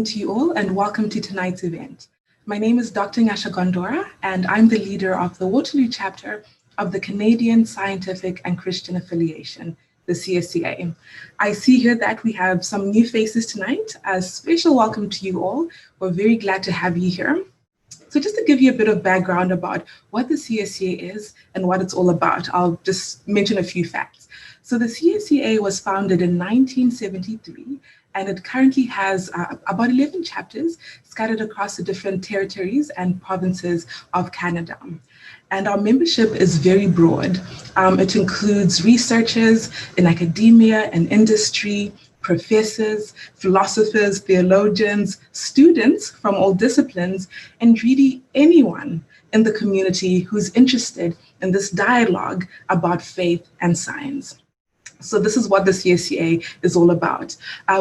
to you all and welcome to tonight's event. My name is Dr. Nyasha Gondora and I'm the leader of the Waterloo chapter of the Canadian Scientific and Christian Affiliation, the CSCA. I see here that we have some new faces tonight. A special welcome to you all. We're very glad to have you here. So just to give you a bit of background about what the CSCA is and what it's all about, I'll just mention a few facts. So the CSCA was founded in 1973, and it currently has about 11 chapters scattered across the different territories and provinces of Canada. And our membership is very broad. It includes researchers in academia and industry, professors, philosophers, theologians, students from all disciplines, and really anyone in the community who's interested in this dialogue about faith and science. So this is what the CSCA is all about.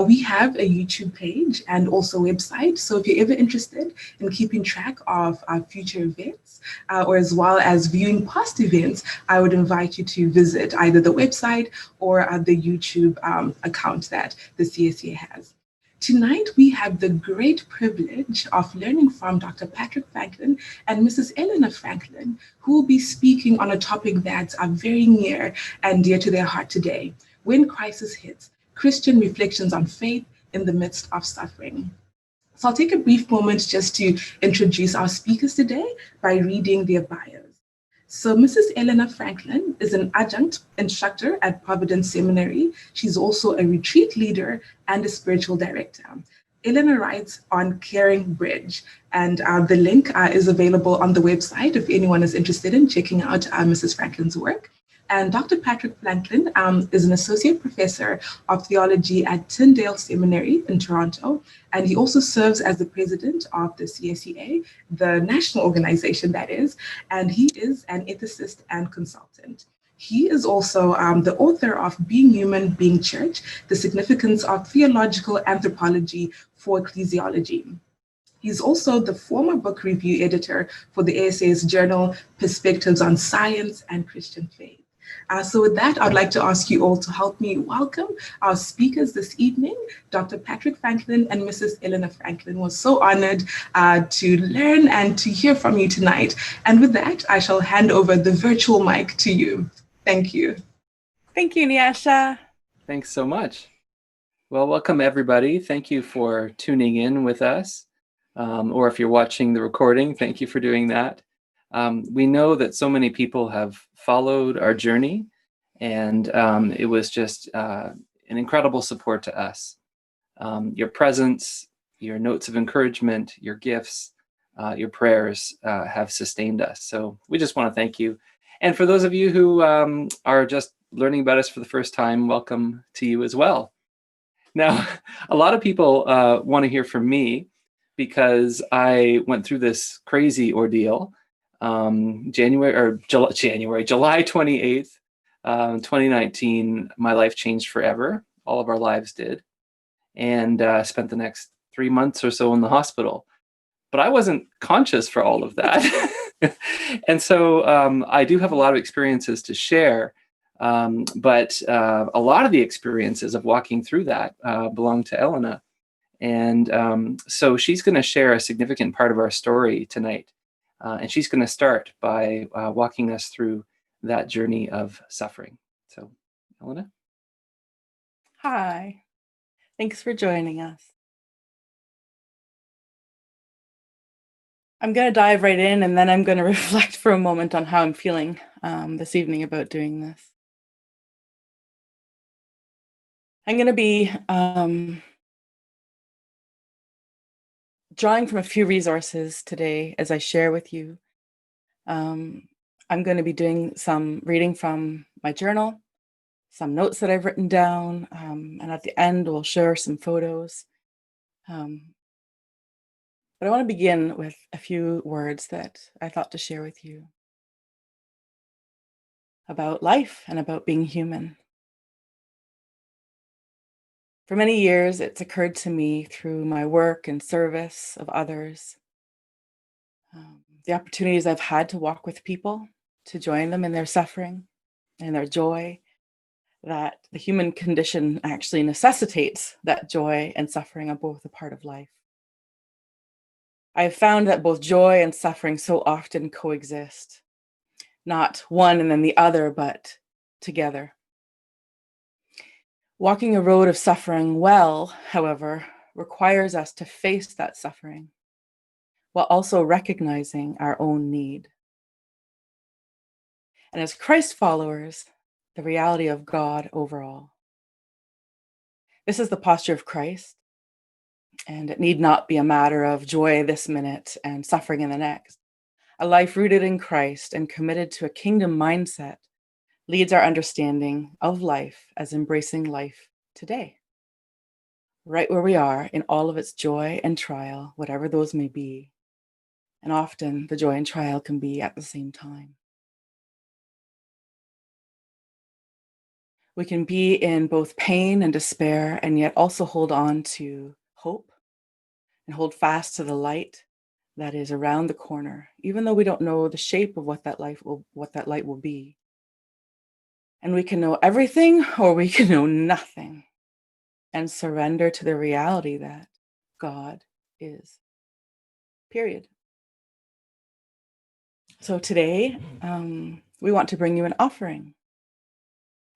We have a YouTube page and also a website. So if you're ever interested in keeping track of our future events, or as well as viewing past events, I would invite you to visit either the website or the YouTube account that the CSCA has. Tonight, we have the great privilege of learning from Dr. Patrick Franklin and Mrs. Elena Franklin, who will be speaking on a topic that's very near and dear to their heart today: when crisis hits, Christian reflections on faith in the midst of suffering. So I'll take a brief moment just to introduce our speakers today by reading their bios. So Mrs. Elena Franklin is an adjunct instructor at Providence Seminary. She's also a retreat leader and a spiritual director. Elena writes on Caring Bridge, and the link is available on the website if anyone is interested in checking out Mrs. Franklin's work. And Dr. Patrick Franklin is an associate professor of theology at Tyndale Seminary in Toronto, and he also serves as the president of the CSCA, the national organization that is, and he is an ethicist and consultant. He is also the author of Being Human, Being Church: The Significance of Theological Anthropology for Ecclesiology. He's also the former book review editor for the ASA's journal, Perspectives on Science and Christian Faith. So with that, I'd like to ask you all to help me welcome our speakers this evening, Dr. Patrick Franklin and Mrs. Elena Franklin. We're so honored to learn and to hear from you tonight. And with that, I shall hand over the virtual mic to you. Thank you. Thank you, Nyasha. Thanks so much. Well, welcome everybody. Thank you for tuning in with us. Or if you're watching the recording, thank you for doing that. We know that so many people have followed our journey, and it was just an incredible support to us. Your presence, your notes of encouragement, your gifts, your prayers have sustained us. So we just want to thank you. And for those of you who are just learning about us for the first time, welcome to you as well. Now, a lot of people want to hear from me because I went through this crazy ordeal. July 28th, 2019, my life changed forever. All of our lives did. And spent the next 3 months or so in the hospital. But I wasn't conscious for all of that. And so I do have a lot of experiences to share. But a lot of the experiences of walking through that belong to Elena. And so she's going to share a significant part of our story tonight. And she's going to start by walking us through that journey of suffering. So, Elena? Hi. Thanks for joining us. I'm going to dive right in, and then I'm going to reflect for a moment on how I'm feeling this evening about doing this. I'm going to be drawing from a few resources today as I share with you. I'm going to be doing some reading from my journal, some notes that I've written down, and at the end we'll share some photos. But I want to begin with a few words that I thought to share with you about life and about being human. For many years, it's occurred to me through my work and service of others, the opportunities I've had to walk with people, to join them in their suffering and their joy, that the human condition actually necessitates that joy and suffering are both a part of life. I have found that both joy and suffering so often coexist, not one and then the other, but together. Walking a road of suffering well, however, requires us to face that suffering while also recognizing our own need. And as Christ followers, the reality of God overall. This is the posture of Christ, and it need not be a matter of joy this minute and suffering in the next. A life rooted in Christ and committed to a kingdom mindset leads our understanding of life as embracing life today, right where we are in all of its joy and trial, whatever those may be. And often the joy and trial can be at the same time. We can be in both pain and despair, and yet also hold on to hope and hold fast to the light that is around the corner, even though we don't know the shape of what that light will be. And we can know everything, or we can know nothing, and surrender to the reality that God is. Period. So today, we want to bring you an offering.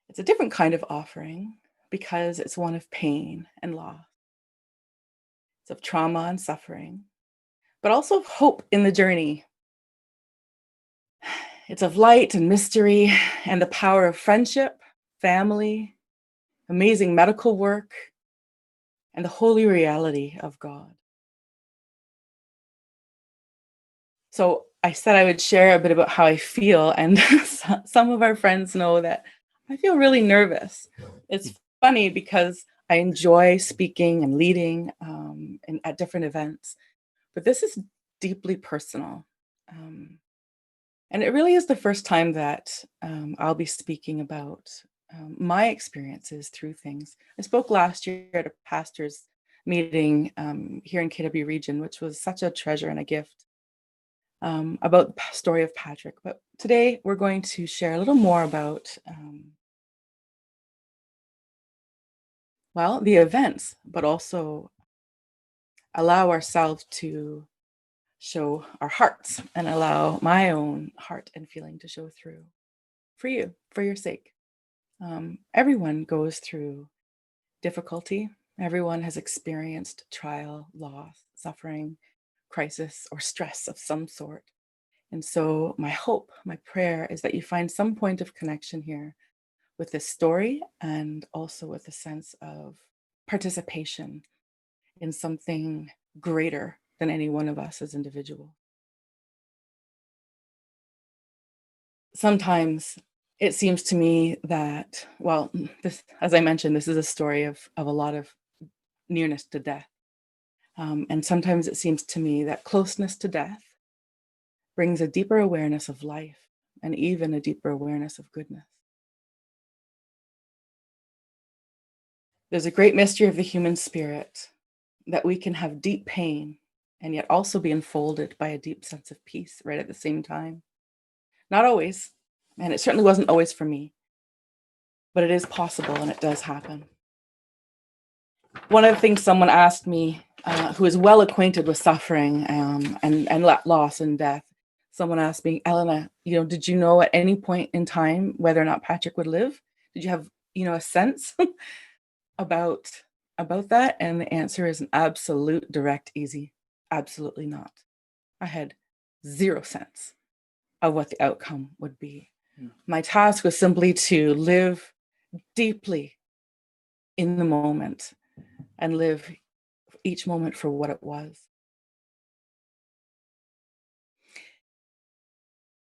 It's a different kind of offering because it's one of pain and loss. It's of trauma and suffering, but also of hope in the journey. It's of light and mystery and the power of friendship, family, amazing medical work, and the holy reality of God. So I said I would share a bit about how I feel, and some of our friends know that I feel really nervous. It's funny because I enjoy speaking and leading at different events, but this is deeply personal. And it really is the first time that I'll be speaking about my experiences through things. I spoke last year at a pastor's meeting here in KW region, which was such a treasure and a gift, about the story of Patrick. But today we're going to share a little more about, the events, but also allow ourselves to show our hearts and allow my own heart and feeling to show through for you, for your sake. Everyone goes through difficulty. Everyone has experienced trial, loss, suffering, crisis, or stress of some sort. And so my hope, my prayer is that you find some point of connection here with this story, and also with a sense of participation in something greater than any one of us as individuals. Sometimes it seems to me that, this, as I mentioned, this is a story of a lot of nearness to death. And sometimes it seems to me that closeness to death brings a deeper awareness of life and even a deeper awareness of goodness. There's a great mystery of the human spirit, that we can have deep pain and yet also be enfolded by a deep sense of peace right at the same time. Not always, and it certainly wasn't always for me, but it is possible and it does happen. One of the things someone asked me, who is well acquainted with suffering and loss and death, someone asked me, Elena, did you know at any point in time whether or not Patrick would live? Did you have, a sense about that? And the answer is an absolute, direct, easy, absolutely not. I had zero sense of what the outcome would be. My task was simply to live deeply in the moment and live each moment for what it was.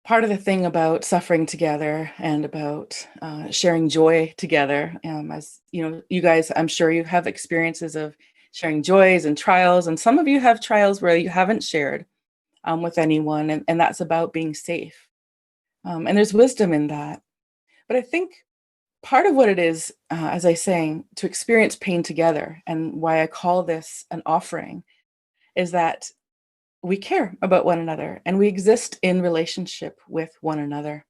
Part of the thing about suffering together and about sharing joy together, as you guys, I'm sure you have experiences of sharing joys and trials, and some of you have trials where you haven't shared with anyone, and that's about being safe. And there's wisdom in that. But I think part of what it is, as I saying, to experience pain together, and why I call this an offering, is that we care about one another and we exist in relationship with one another.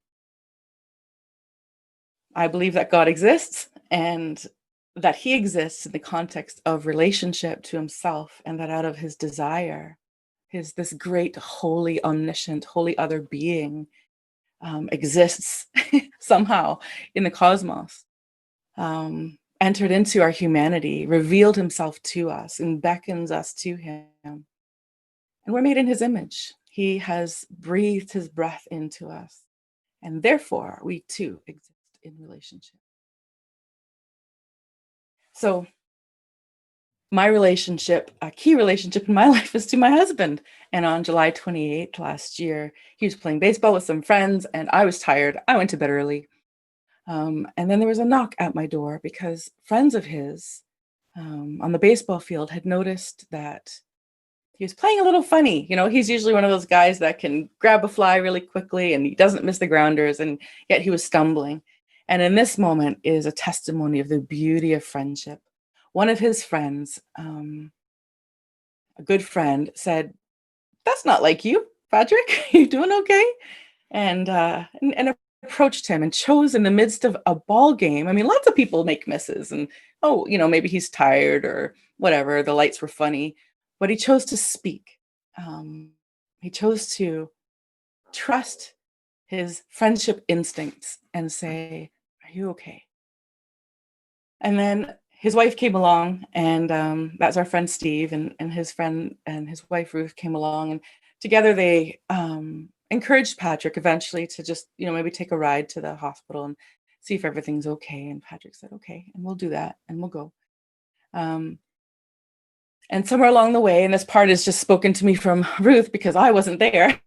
I believe that God exists and that he exists in the context of relationship to himself, and that out of his desire this great, holy, omniscient, holy other being exists somehow in the cosmos, entered into our humanity, revealed himself to us, and beckons us to him. And we're made in his image. He has breathed his breath into us, and therefore we too exist in relationship. So my relationship, a key relationship in my life, is to my husband. And on July 28th last year, he was playing baseball with some friends, and I was tired. I went to bed early. And then there was a knock at my door because friends of his on the baseball field had noticed that he was playing a little funny. You know, he's usually one of those guys that can grab a fly really quickly and he doesn't miss the grounders, and yet he was stumbling. And in this moment is a testimony of the beauty of friendship. One of his friends, a good friend, said, "That's not like you, Patrick. You doing okay?" And approached him and chose in the midst of a ball game. I mean, lots of people make misses and, oh, you know, maybe he's tired or whatever. The lights were funny, but he chose to speak. He chose to trust his friendship instincts and say, "Are you okay?" And then his wife came along, and that's our friend Steve, and his friend and his wife Ruth came along, and together they encouraged Patrick eventually to just, you know, maybe take a ride to the hospital and see if everything's okay. And Patrick said, "Okay," and we'll do that, and we'll go. And somewhere along the way, and this part is just spoken to me from Ruth because I wasn't there,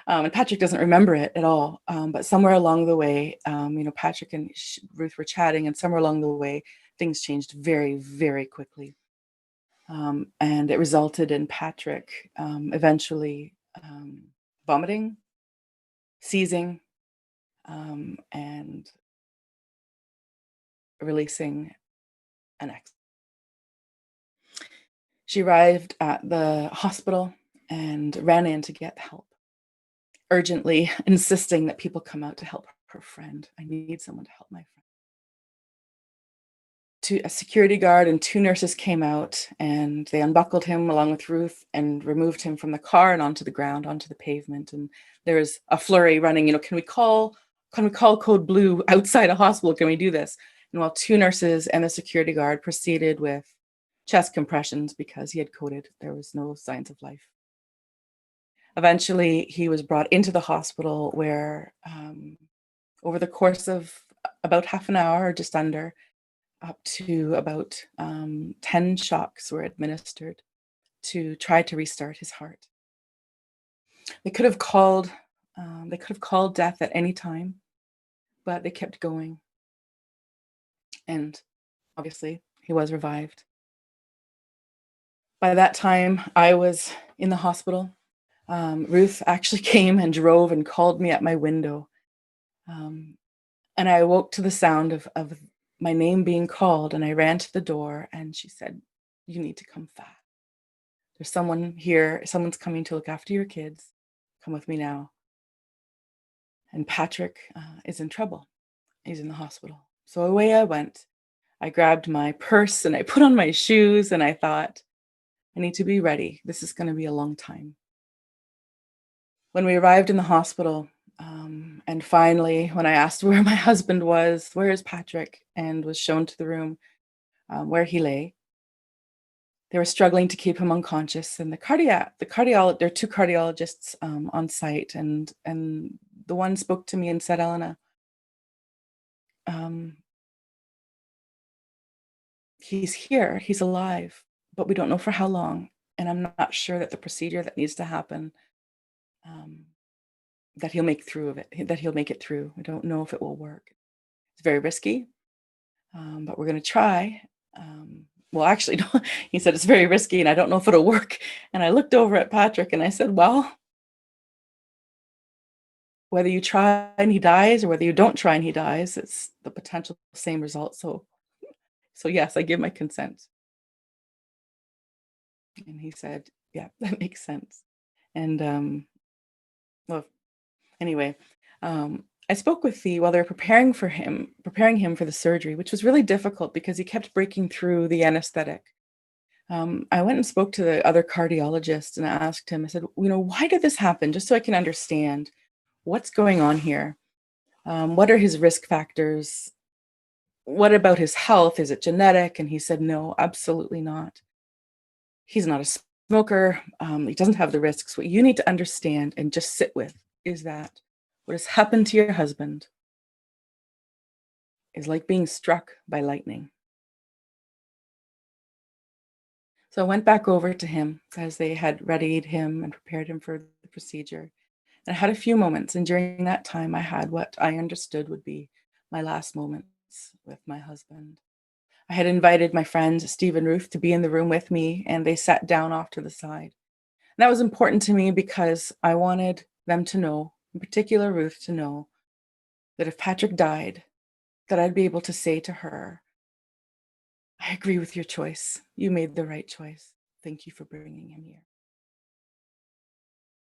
and Patrick doesn't remember it at all. But somewhere along the way, you know, Patrick and Ruth were chatting, and somewhere along the way, things changed very, very quickly. And it resulted in Patrick eventually vomiting, seizing, and releasing an X. She arrived at the hospital and ran in to get help, urgently insisting that people come out to help her friend. "I need someone to help my friend." A security guard and 2 nurses came out, and they unbuckled him along with Ruth and removed him from the car and onto the ground, onto the pavement. And there was a flurry running, you know, can we call code blue outside a hospital? Can we do this? And while 2 nurses and the security guard proceeded with chest compressions because he had coded, there was no signs of life. Eventually, he was brought into the hospital where over the course of about half an hour or just under, up to about 10 shocks were administered to try to restart his heart. They could have called death at any time, but they kept going. And obviously, he was revived. By that time, I was in the hospital. Ruth actually came and drove and called me at my window. And I awoke to the sound of my name being called, and I ran to the door, and she said, "You need to come fast. There's someone here. Someone's coming to look after your kids. Come with me now." And Patrick is in trouble. He's in the hospital. So away I went. I grabbed my purse and I put on my shoes, and I thought, I need to be ready. This is going to be a long time. When we arrived in the hospital, and finally, when I asked where my husband was, "Where is Patrick?" and was shown to the room where he lay, they were struggling to keep him unconscious. And there are 2 cardiologists on site, and the one spoke to me and said, "Elena, he's here, he's alive, but we don't know for how long. And I'm not sure that the procedure that needs to happen, that he'll make it through. We don't know if it will work. It's very risky, but we're going to try." Well, actually, no, he said, "It's very risky and I don't know if it'll work." And I looked over at Patrick and I said, "Well, whether you try and he dies or whether you don't try and he dies, it's the potential same result. So yes, I give my consent." And he said, "Yeah, that makes sense." And well, anyway, I spoke with while they were preparing him for the surgery, which was really difficult because he kept breaking through the anesthetic. I went and spoke to the other cardiologist and I asked him, I said, why did this happen? Just so I can understand what's going on here. What are his risk factors? What about his health? Is it genetic? And he said, no, absolutely not. He's not a smoker. He doesn't have the risks. What you need to understand and just sit with is that what has happened to your husband is like being struck by lightning. So I went back over to him as they had readied him and prepared him for the procedure. And I had a few moments. And during that time, I had what I understood would be my last moments with my husband. I had invited my friends, Steve and Ruth, to be in the room with me, and they sat down off to the side. And that was important to me because I wanted them to know, in particular Ruth, to know that if Patrick died, that I'd be able to say to her, I agree with your choice. You made the right choice. Thank you for bringing him here.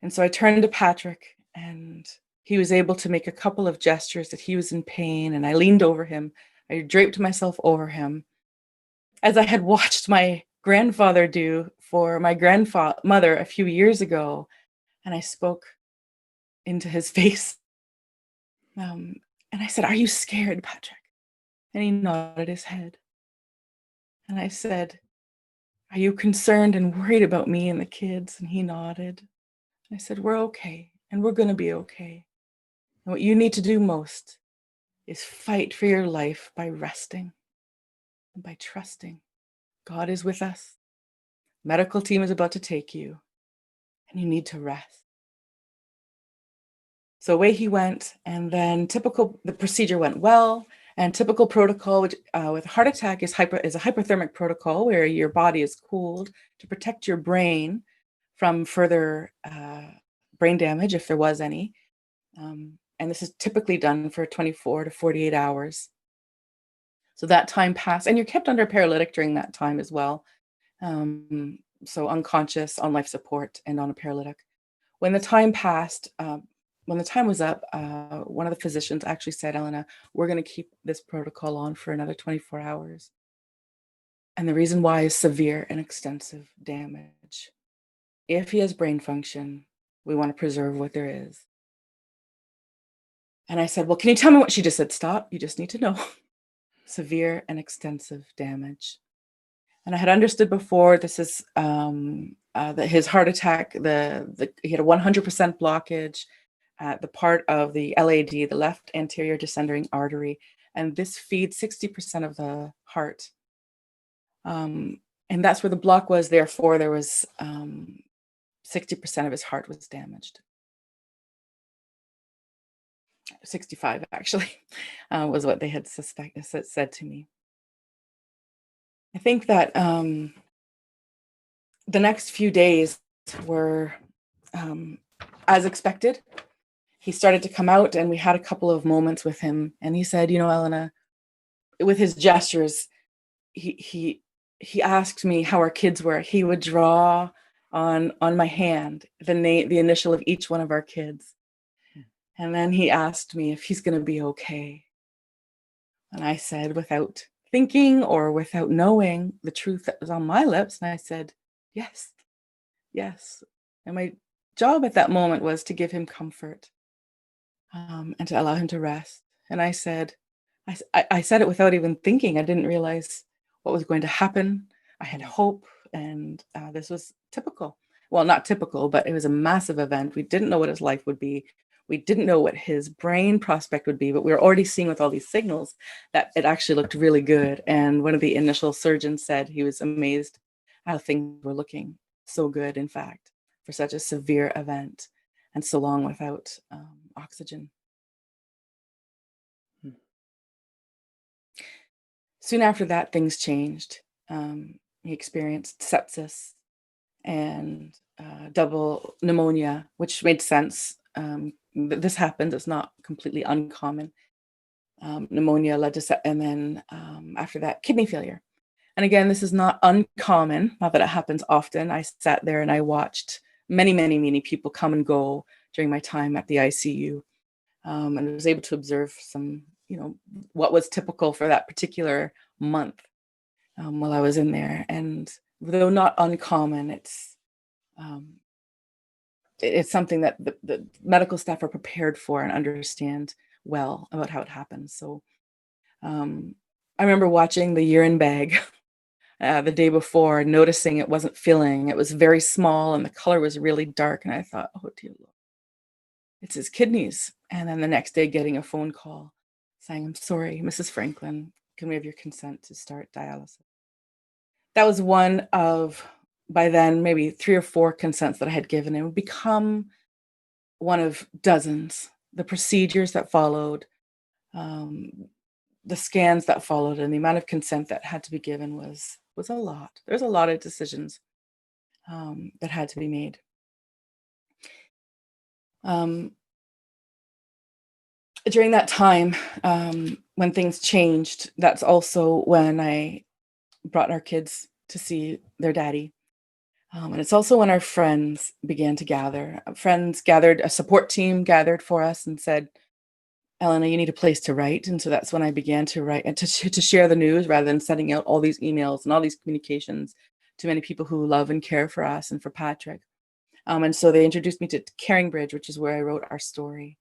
And so I turned to Patrick, and he was able to make a couple of gestures that he was in pain, and I leaned over him. I draped myself over him, as I had watched my grandfather do for my grandmother a few years ago. And I spoke into his face. And I said, are you scared, Patrick? And he nodded his head. And I said, are you concerned and worried about me and the kids? And he nodded. I said, we're okay, and we're going to be okay. And what you need to do most is fight for your life by resting and by trusting. God is with us. Medical team is about to take you, and you need to rest. So away he went, and then the procedure went well, and typical protocol which, with a heart attack is a hypothermic protocol where your body is cooled to protect your brain from further brain damage if there was any. And this is typically done for 24 to 48 hours. So that time passed, and you're kept under paralytic during that time as well. So unconscious, on life support, and on a paralytic. When the time passed, when the time was up, one of the physicians actually said, Elena, we're going to keep this protocol on for another 24 hours. And the reason why is severe and extensive damage. If he has brain function, we want to preserve what there is. And I said, well, can you tell me what she just said? Stop. You just need to know. Severe and extensive damage. And I had understood before this is that his heart attack, he had a 100% blockage at the part of the LAD, the left anterior descending artery, and this feeds 60% of the heart. And that's where the block was. Therefore, there was 60% of his heart was damaged. 65 actually was what they had said to me. I think that the next few days were as expected. He started to come out, and we had a couple of moments with him, and he said, Elena, with his gestures, he asked me how our kids were. He would draw on my hand the initial of each one of our kids. And then he asked me if he's going to be okay. And I said, without thinking or without knowing the truth that was on my lips, and I said, yes. And my job at that moment was to give him comfort and to allow him to rest. And I said it without even thinking. I didn't realize what was going to happen. I had hope, and this was typical. Well, not typical, but it was a massive event. We didn't know what his life would be. We didn't know what his brain prospect would be, but we were already seeing with all these signals that it actually looked really good. And one of the initial surgeons said he was amazed how things were looking so good, in fact, for such a severe event and so long without oxygen. Soon after that, things changed. He experienced sepsis and double pneumonia, which made sense. This happens. It's not completely uncommon. Pneumonia led to, and then after that, kidney failure. And again, this is not uncommon, not that it happens often. I sat there and I watched many people come and go during my time at the ICU, and I was able to observe some, what was typical for that particular month while I was in there. And though not uncommon, it's something that the medical staff are prepared for and understand well about how it happens. So I remember watching the urine bag the day before, noticing it wasn't filling. It was very small and the color was really dark. And I thought, oh dear Lord, it's his kidneys. And then the next day getting a phone call saying, I'm sorry, Mrs. Franklin, can we have your consent to start dialysis? That was one of, by then, maybe 3 or 4 consents that I had given. It would become one of dozens. The procedures that followed, the scans that followed, and the amount of consent that had to be given was a lot. There's a lot of decisions that had to be made. During that time, when things changed, that's also when I brought our kids to see their daddy. And it's also when our friends began to gather. Friends gathered, a support team gathered for us and said, Elena, you need a place to write. And so that's when I began to write and to share the news rather than sending out all these emails and all these communications to many people who love and care for us and for Patrick. And so they introduced me to Caring Bridge, which is where I wrote our story.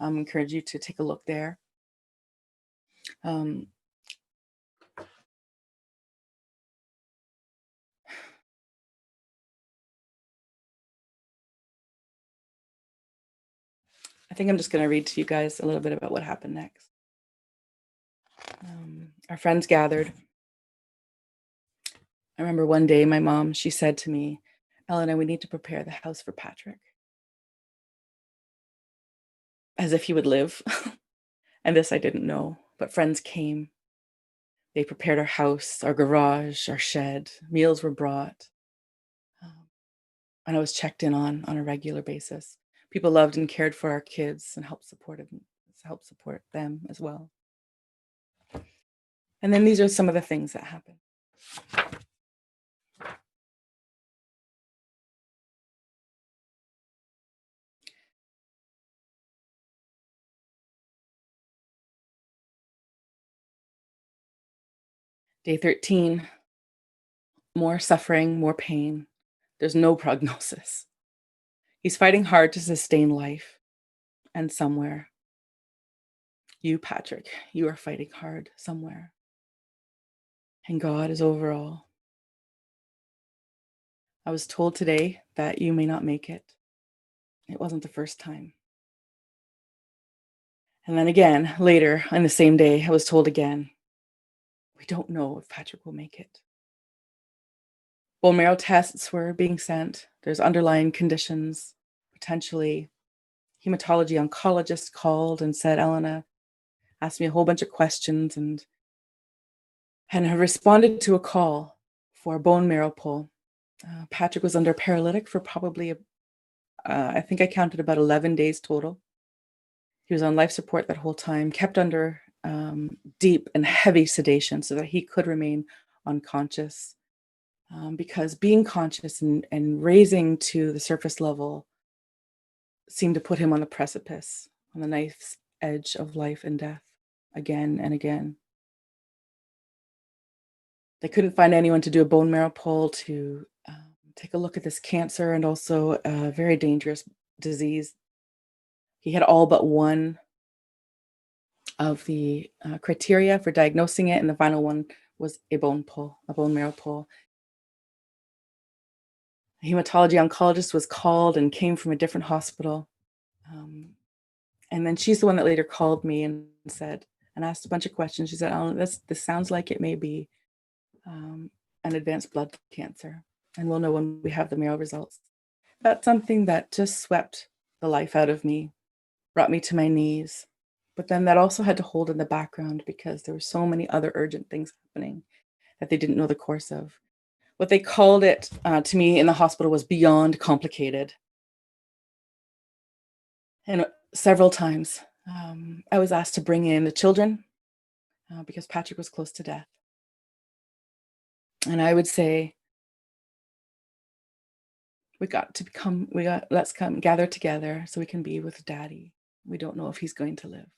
I encourage you to take a look there. I think I'm just going to read to you guys a little bit about what happened next. Our friends gathered. I remember one day my mom, she said to me, Elena, we need to prepare the house for Patrick. As if he would live. And this I didn't know, but friends came. They prepared our house, our garage, our shed. Meals were brought. And I was checked in on a regular basis. People loved and cared for our kids and helped support them as well. And then these are some of the things that happened. Day 13, more suffering, more pain. There's no prognosis. He's fighting hard to sustain life. And somewhere, you, Patrick, you are fighting hard somewhere. And God is over all. I was told today that you may not make it. It wasn't the first time. And then again, later on the same day, I was told again, we don't know if Patrick will make it. Bone marrow tests were being sent. There's underlying conditions, potentially. Hematology oncologist called and said, Elena, asked me a whole bunch of questions and I responded to a call for a bone marrow pull. Patrick was under paralytic for probably, I think I counted about 11 days total. He was on life support that whole time, kept under deep and heavy sedation so that he could remain unconscious. Because being conscious and raising to the surface level seemed to put him on the precipice, on the knife's edge of life and death, again and again. They couldn't find anyone to do a bone marrow pull to take a look at this cancer and also a very dangerous disease. He had all but one of the criteria for diagnosing it, and the final one was a bone marrow pull. A hematology oncologist was called and came from a different hospital. And then she's the one that later called me and said, and asked a bunch of questions. She said, oh, this sounds like it may be an advanced blood cancer, and we'll know when we have the marrow results. That's something that just swept the life out of me, brought me to my knees. But then that also had to hold in the background because there were so many other urgent things happening that they didn't know the course of. What they called it to me in the hospital was beyond complicated. And several times I was asked to bring in the children because Patrick was close to death. And I would say, let's come gather together so we can be with Daddy. We don't know if he's going to live.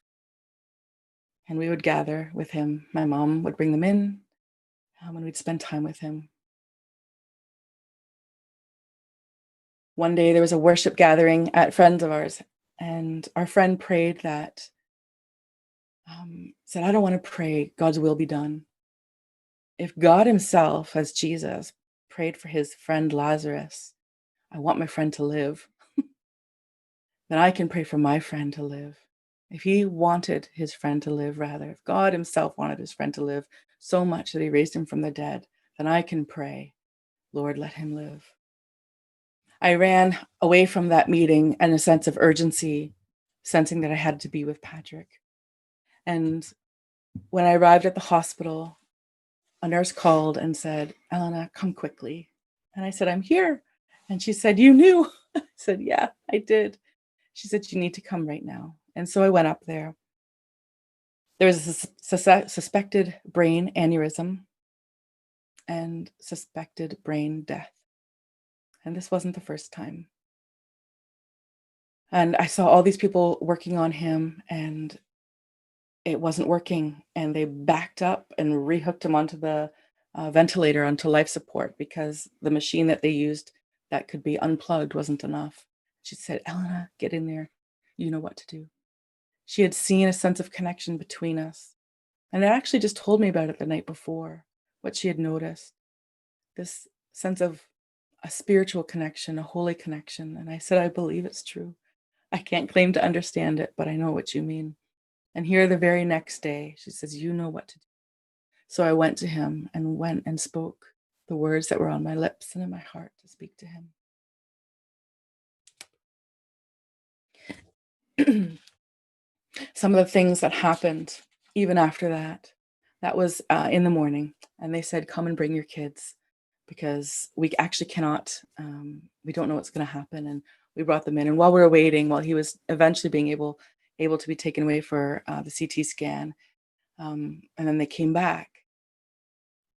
And we would gather with him. My mom would bring them in and we'd spend time with him. One day there was a worship gathering at friends of ours, and our friend prayed that, said, I don't want to pray God's will be done. If God himself, as Jesus, prayed for his friend Lazarus, I want my friend to live, then I can pray for my friend to live. If he wanted his friend to live, rather, if God himself wanted his friend to live so much that he raised him from the dead, then I can pray, Lord, let him live. I ran away from that meeting in a sense of urgency, sensing that I had to be with Patrick. And when I arrived at the hospital, a nurse called and said, Elena, come quickly. And I said, I'm here. And she said, you knew? I said, yeah, I did. She said, you need to come right now. And so I went up there. There was a suspected brain aneurysm and suspected brain death. And this wasn't the first time. And I saw all these people working on him, and it wasn't working. And they backed up and rehooked him onto the ventilator, onto life support, because the machine that they used that could be unplugged wasn't enough. She said, Elena, get in there. You know what to do. She had seen a sense of connection between us. And it actually just told me about it the night before, what she had noticed. This sense of a spiritual connection, a holy connection. And I said, I believe it's true. I can't claim to understand it, but I know what you mean. And here the very next day, she says, you know what to do. So I went to him and went and spoke the words that were on my lips and in my heart to speak to him. Some of the things that happened even after that was in the morning. And they said, come and bring your kids, because we actually cannot, we don't know what's going to happen. And we brought them in. And while we were waiting, while he was eventually being able to be taken away for the CT scan, and then they came back.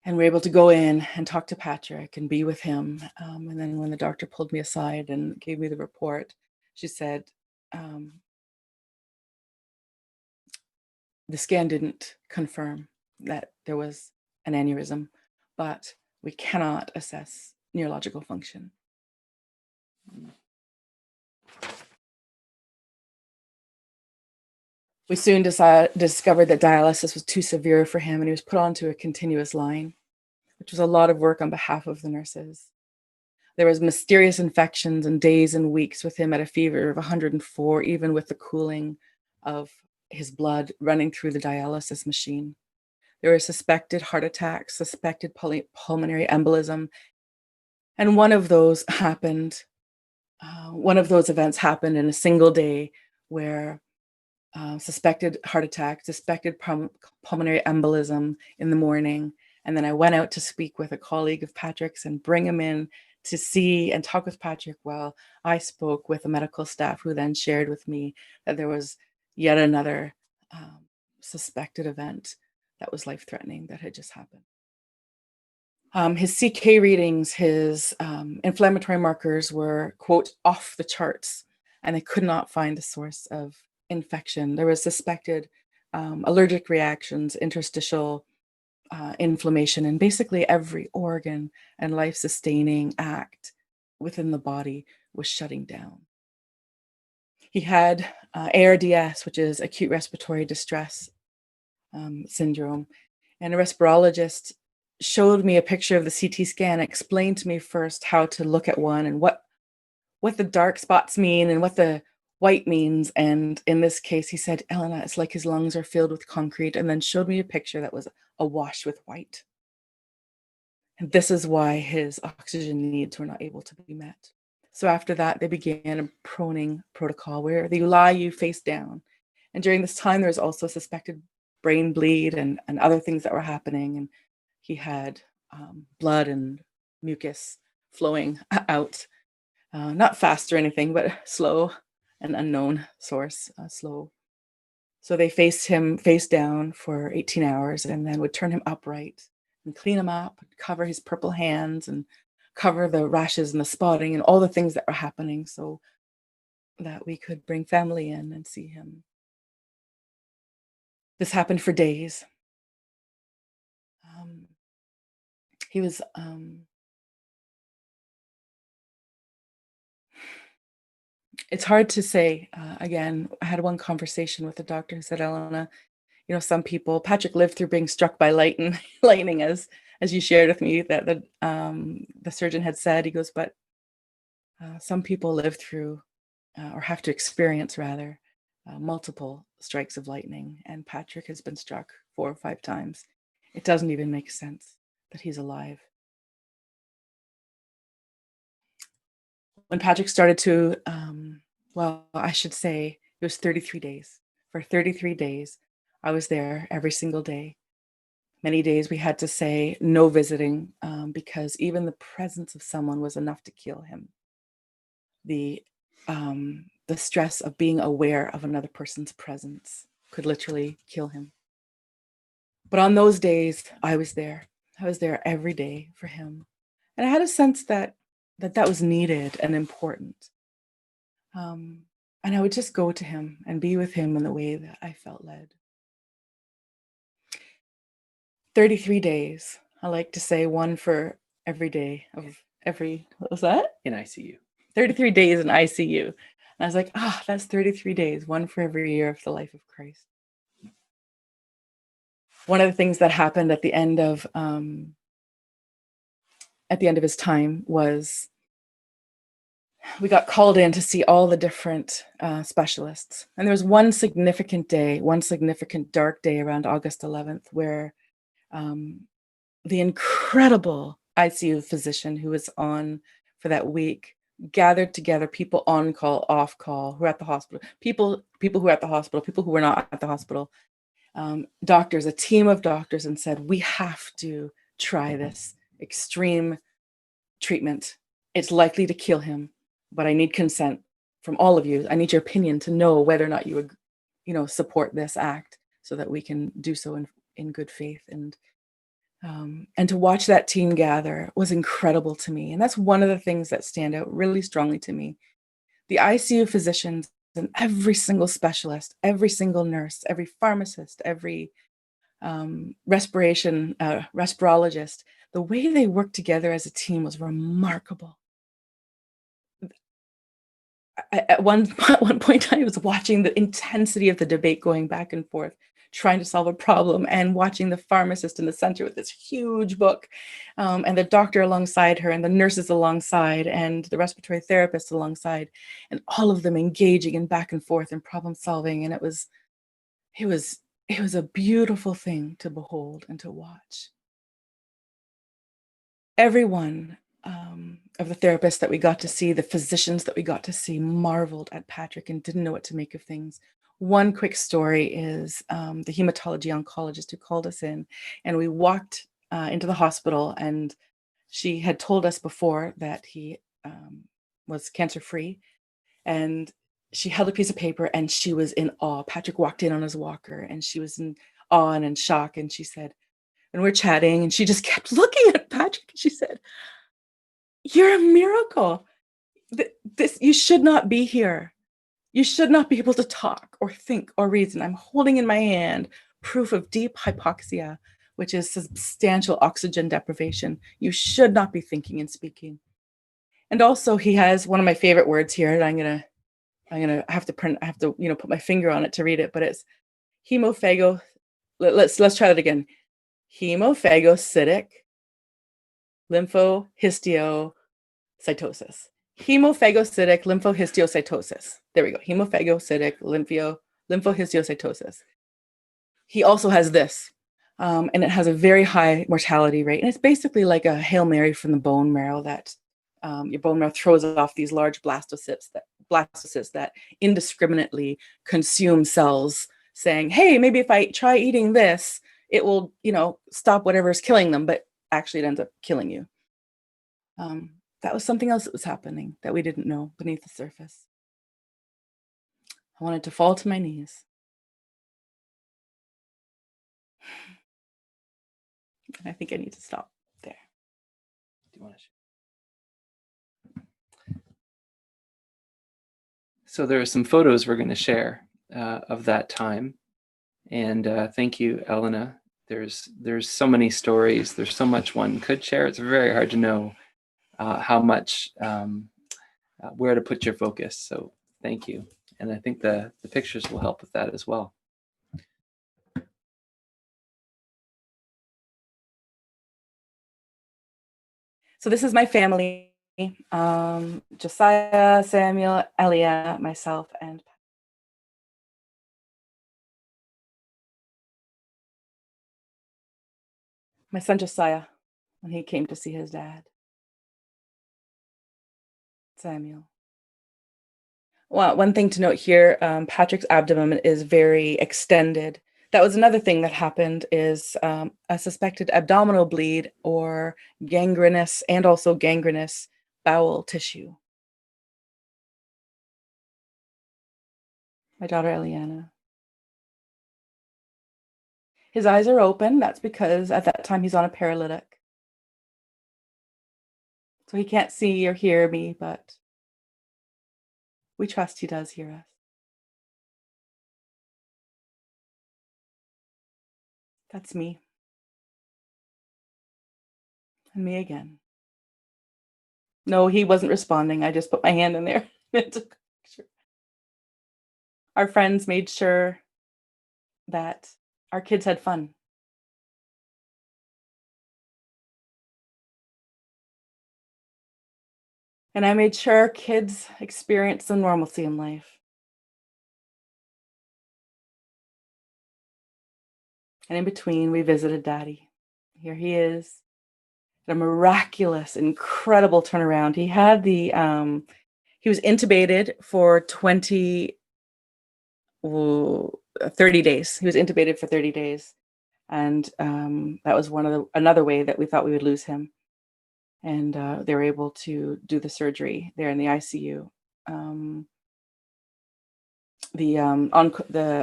And we were able to go in and talk to Patrick and be with him. And then when the doctor pulled me aside and gave me the report, she said, the scan didn't confirm that there was an aneurysm, but we cannot assess neurological function. We soon discovered that dialysis was too severe for him, and he was put onto a continuous line, which was a lot of work on behalf of the nurses. There was mysterious infections and days and weeks with him at a fever of 104, even with the cooling of his blood running through the dialysis machine. There were suspected heart attacks, suspected pulmonary embolism. And one of those events happened in a single day, where suspected heart attack, suspected pulmonary embolism in the morning. And then I went out to speak with a colleague of Patrick's and bring him in to see and talk with Patrick while I spoke with the medical staff, who then shared with me that there was yet another suspected event that was life-threatening that had just happened. His CK readings, his inflammatory markers were, quote, off the charts, and they could not find the source of infection. There was suspected allergic reactions, interstitial inflammation, and basically every organ and life-sustaining act within the body was shutting down. He had ARDS, which is acute respiratory distress syndrome, and a respirologist showed me a picture of the CT scan, explained to me first how to look at one and what the dark spots mean and what the white means. And in this case, he said, Elena, it's like his lungs are filled with concrete, and then showed me a picture that was awash with white. And this is why his oxygen needs were not able to be met. So after that, they began a proning protocol where they lie you face down. And during this time, there was also suspected brain bleed and other things that were happening. And he had blood and mucus flowing out, not fast or anything, but slow, an unknown source, slow. So they faced him face down for 18 hours and then would turn him upright and clean him up, cover his purple hands and cover the rashes and the spotting and all the things that were happening, so that we could bring family in and see him. This happened for days. He was it's hard to say. Again, I had one conversation with a doctor who said, Elena, some people, Patrick lived through being struck by lightning, as you shared with me, that the surgeon had said. He goes, but some people live through, or have to experience rather, multiple strikes of lightning, and Patrick has been struck 4 or 5 times. It doesn't even make sense that he's alive. When Patrick started to, I should say it was 33 days. For 33 days, I was there every single day. Many days we had to say no visiting because even the presence of someone was enough to kill him. The stress of being aware of another person's presence could literally kill him. But on those days, I was there. I was there every day for him. And I had a sense that was needed and important. And I would just go to him and be with him in the way that I felt led. 33 days. I like to say one for every day of every, what was that? In ICU. 33 days in ICU. And I was like, that's 33 days, one for every year of the life of Christ. One of the things that happened at the end of his time was we got called in to see all the different specialists. And there was one significant dark day around August 11th where the incredible ICU physician who was on for that week gathered together people on call, off call, who were at the hospital, people who were at the hospital, people who were not at the hospital, doctors, a team of doctors, and said, we have to try this extreme treatment. It's likely to kill him, but I need consent from all of you. I need your opinion to know whether or not you would, support this act so that we can do so in good faith. And to watch that team gather was incredible to me. And that's one of the things that stand out really strongly to me. The ICU physicians and every single specialist, every single nurse, every pharmacist, every respirologist, the way they worked together as a team was remarkable. At one point, I was watching the intensity of the debate going back and forth, trying to solve a problem, and watching the pharmacist in the center with this huge book, and the doctor alongside her, and the nurses alongside, and the respiratory therapist alongside, and all of them engaging in back and forth and problem solving. And it was a beautiful thing to behold and to watch. Everyone of the therapists that we got to see, the physicians that we got to see, marveled at Patrick and didn't know what to make of things. One quick story is the hematology oncologist who called us in, and we walked into the hospital, and she had told us before that he was cancer-free, and she held a piece of paper and she was in awe. Patrick walked in on his walker and she was in awe and in shock, and she said, and we're chatting, and she just kept looking at Patrick, and she said, "You're a miracle. This, you should not be here. You should not be able to talk or think or reason. I'm holding in my hand proof of deep hypoxia, which is substantial oxygen deprivation. You should not be thinking and speaking." And also, he has one of my favorite words here, and I'm gonna have to put my finger on it to read it, but it's hemophago. Let's try that again. Hemophagocytic lymphohistiocytosis. Hemophagocytic lymphohistiocytosis. There we go. Hemophagocytic lymphohistiocytosis. He also has this, and it has a very high mortality rate. And it's basically like a Hail Mary from the bone marrow that your bone marrow throws off these large blastocysts that indiscriminately consume cells, saying, hey, maybe if I try eating this, it will, stop whatever is killing them, but actually it ends up killing you. That was something else that was happening that we didn't know beneath the surface. I wanted to fall to my knees. I think I need to stop there. Do you want to share? So there are some photos we're going to share of that time. And thank you, Elena. There's so many stories. There's so much one could share. It's very hard to know how much, where to put your focus. So Thank you. And I think the pictures will help with that as well. So this is my family, Josiah, Samuel, Elena, myself, and my son Josiah, when he came to see his dad, Samuel. Well, one thing to note here, Patrick's abdomen is very extended. That was another thing that happened, is a suspected abdominal bleed or gangrenous and also gangrenous bowel tissue. My daughter, Elena. His eyes are open. That's because at that time he's on a paralytic. So he can't see or hear me, but we trust he does hear us. That's me. And me again. No, he wasn't responding. I just put my hand in there and took a picture. Our friends made sure that our kids had fun. And I made sure our kids experienced some normalcy in life. And in between, we visited Daddy. Here he is. A miraculous, incredible turnaround. He had he was intubated for 30 days. He was intubated for 30 days. And that was another way that we thought we would lose him. And they were able to do the surgery there in the ICU. The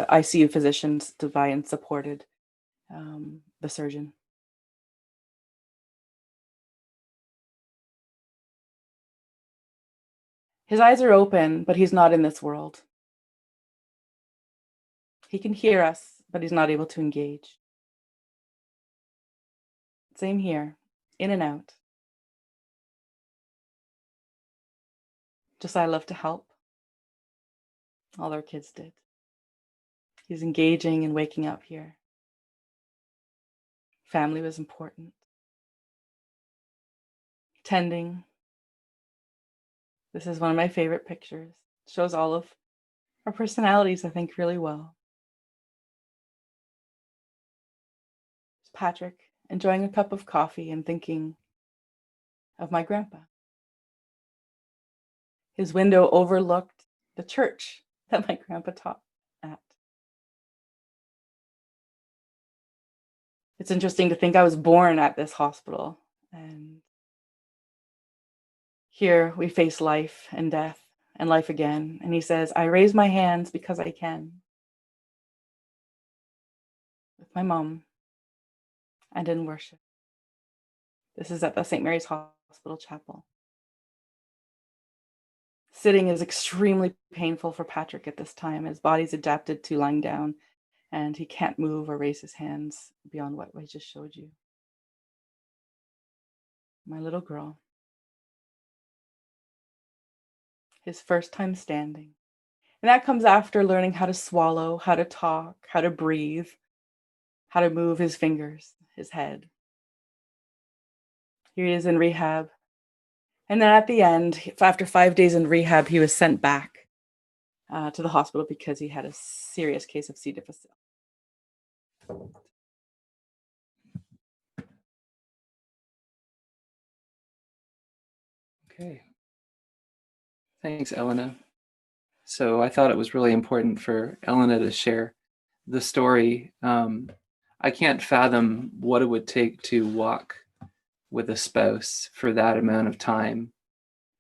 ICU physicians divine and supported the surgeon. His eyes are open, but he's not in this world. He can hear us, but he's not able to engage. Same here, in and out. Just I love to help. All our kids did. He's engaging and waking up here. Family was important. Tending. This is one of my favorite pictures. It shows all of our personalities, I think, really well. It's Patrick enjoying a cup of coffee and thinking of my grandpa. His window overlooked the church that my grandpa taught at. It's interesting to think I was born at this hospital, and here we face life and death and life again. And he says, I raise my hands because I can. With my mom and in worship. This is at the St. Mary's Hospital Chapel. Sitting is extremely painful for Patrick at this time. His body's adapted to lying down, and he can't move or raise his hands beyond what I just showed you. My little girl. His first time standing. And that comes after learning how to swallow, how to talk, how to breathe, how to move his fingers, his head. Here he is in rehab. And then at the end, after 5 days in rehab, he was sent back to the hospital because he had a serious case of C. difficile. Okay. Thanks, Elena. So I thought it was really important for Elena to share the story. I can't fathom what it would take to walk with a spouse for that amount of time,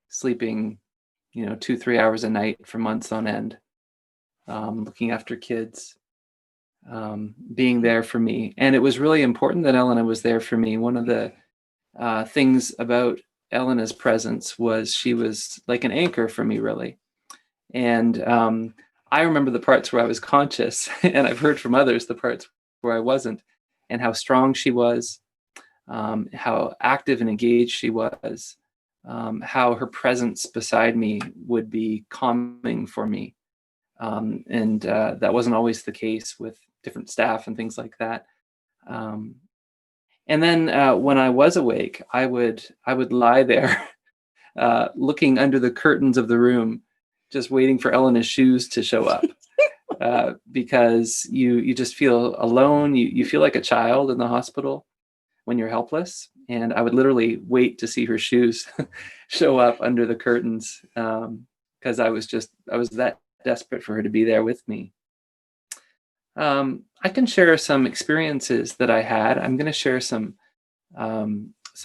sleeping, 2-3 hours a night for months on end, looking after kids, being there for me. And it was really important that Elena was there for me. One of the things about Elena's presence was she was like an anchor for me, really. And I remember the parts where I was conscious, and I've heard from others the parts where I wasn't, and how strong she was, how active and engaged she was. how her presence beside me would be calming for me. And that wasn't always the case with different staff and things like that. And then when I was awake, I would lie there looking under the curtains of the room, just waiting for Elena's shoes to show up. Because you just feel alone. You feel like a child in the hospital when you're helpless. And I would literally wait to see her shoes show up under the curtains, because I was that desperate for her to be there with me. I can share some experiences that I had. I'm going to share some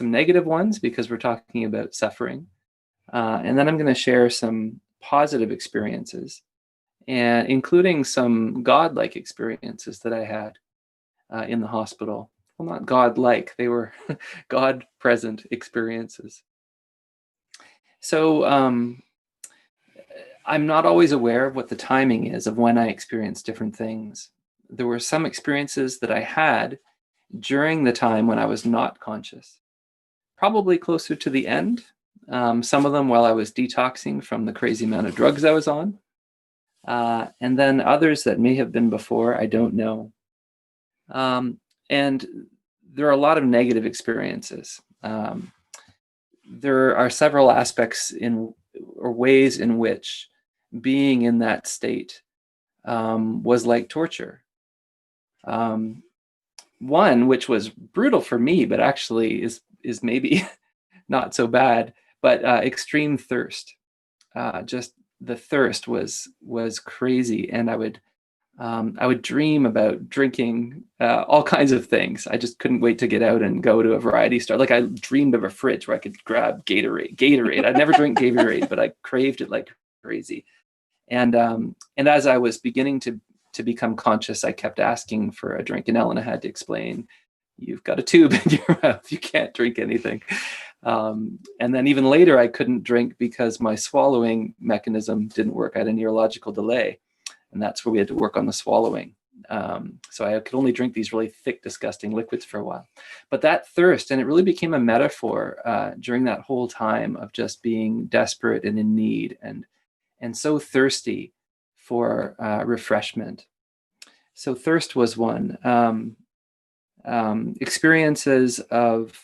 negative ones because we're talking about suffering. And then I'm going to share some positive experiences, and including some godlike experiences that I had in the hospital. Well, not godlike, they were God-present experiences. So I'm not always aware of what the timing is of when I experience different things. There were some experiences that I had during the time when I was not conscious, probably closer to the end. Some of them while I was detoxing from the crazy amount of drugs I was on. And then others that may have been before, I don't know. And there are a lot of negative experiences. There are several aspects or ways in which being in that state was like torture. One, which was brutal for me, but actually is maybe not so bad, but extreme thirst. Just the thirst was crazy, and I would dream about drinking all kinds of things. I just couldn't wait to get out and go to a variety store. Like I dreamed of a fridge where I could grab Gatorade. I'd never drink Gatorade, but I craved it like crazy. And as I was beginning to become conscious, I kept asking for a drink, and Elena had to explain, "You've got a tube in your mouth. You can't drink anything." And then even later, I couldn't drink because my swallowing mechanism didn't work. I had a neurological delay, and that's where we had to work on the swallowing. So I could only drink these really thick, disgusting liquids for a while. But that thirst, and it really became a metaphor during that whole time of just being desperate and in need and so thirsty for refreshment. So thirst was one. Experiences of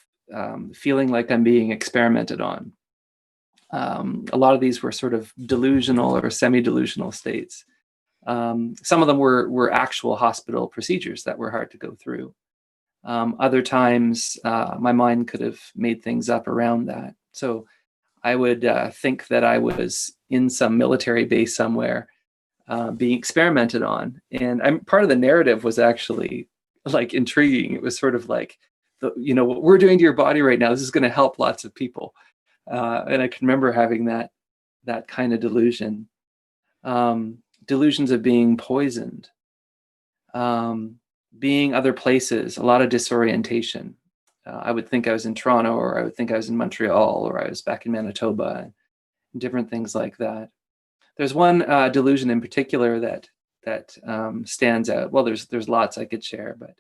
feeling like I'm being experimented on. A lot of these were sort of delusional or semi-delusional states. Some of them were actual hospital procedures that were hard to go through. Other times, my mind could have made things up around that. So I would think that I was in some military base somewhere being experimented on. And part of the narrative was actually like intriguing. It was sort of like, what we're doing to your body right now, this is going to help lots of people. And I can remember having that kind of delusion. Delusions of being poisoned, being other places, a lot of disorientation. I would think I was in Toronto, or I would think I was in Montreal, or I was back in Manitoba, and different things like that. There's one delusion in particular that stands out. Well, there's lots I could share, but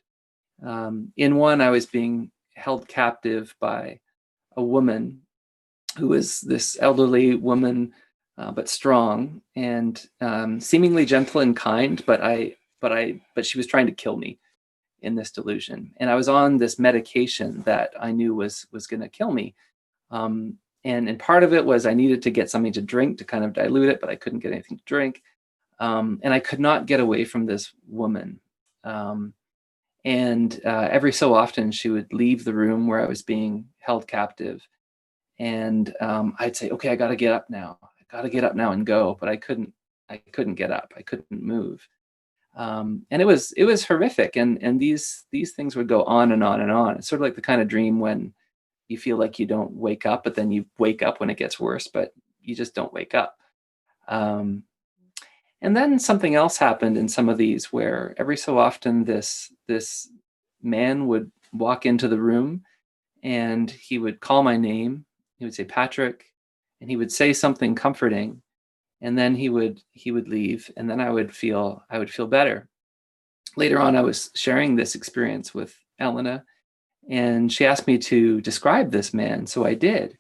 in one, I was being held captive by a woman who was this elderly woman, but strong and seemingly gentle and kind, but she was trying to kill me in this delusion. And I was on this medication that I knew was going to kill me. And part of it was I needed to get something to drink to kind of dilute it, but I couldn't get anything to drink. And I could not get away from this woman. And every so often she would leave the room where I was being held captive. And I'd say, okay, I got to get up now. I got to get up now and go. But I couldn't get up. I couldn't move. And it was horrific. And these things would go on and on and on. It's sort of like the kind of dream when you feel like you don't wake up, but then you wake up when it gets worse, but you just don't wake up. And then something else happened in some of these where every so often this man would walk into the room and he would call my name. He would say, "Patrick," and he would say something comforting, and then he would leave, and then I would feel better. Later on, I was sharing this experience with Elena, and she asked me to describe this man, so I did.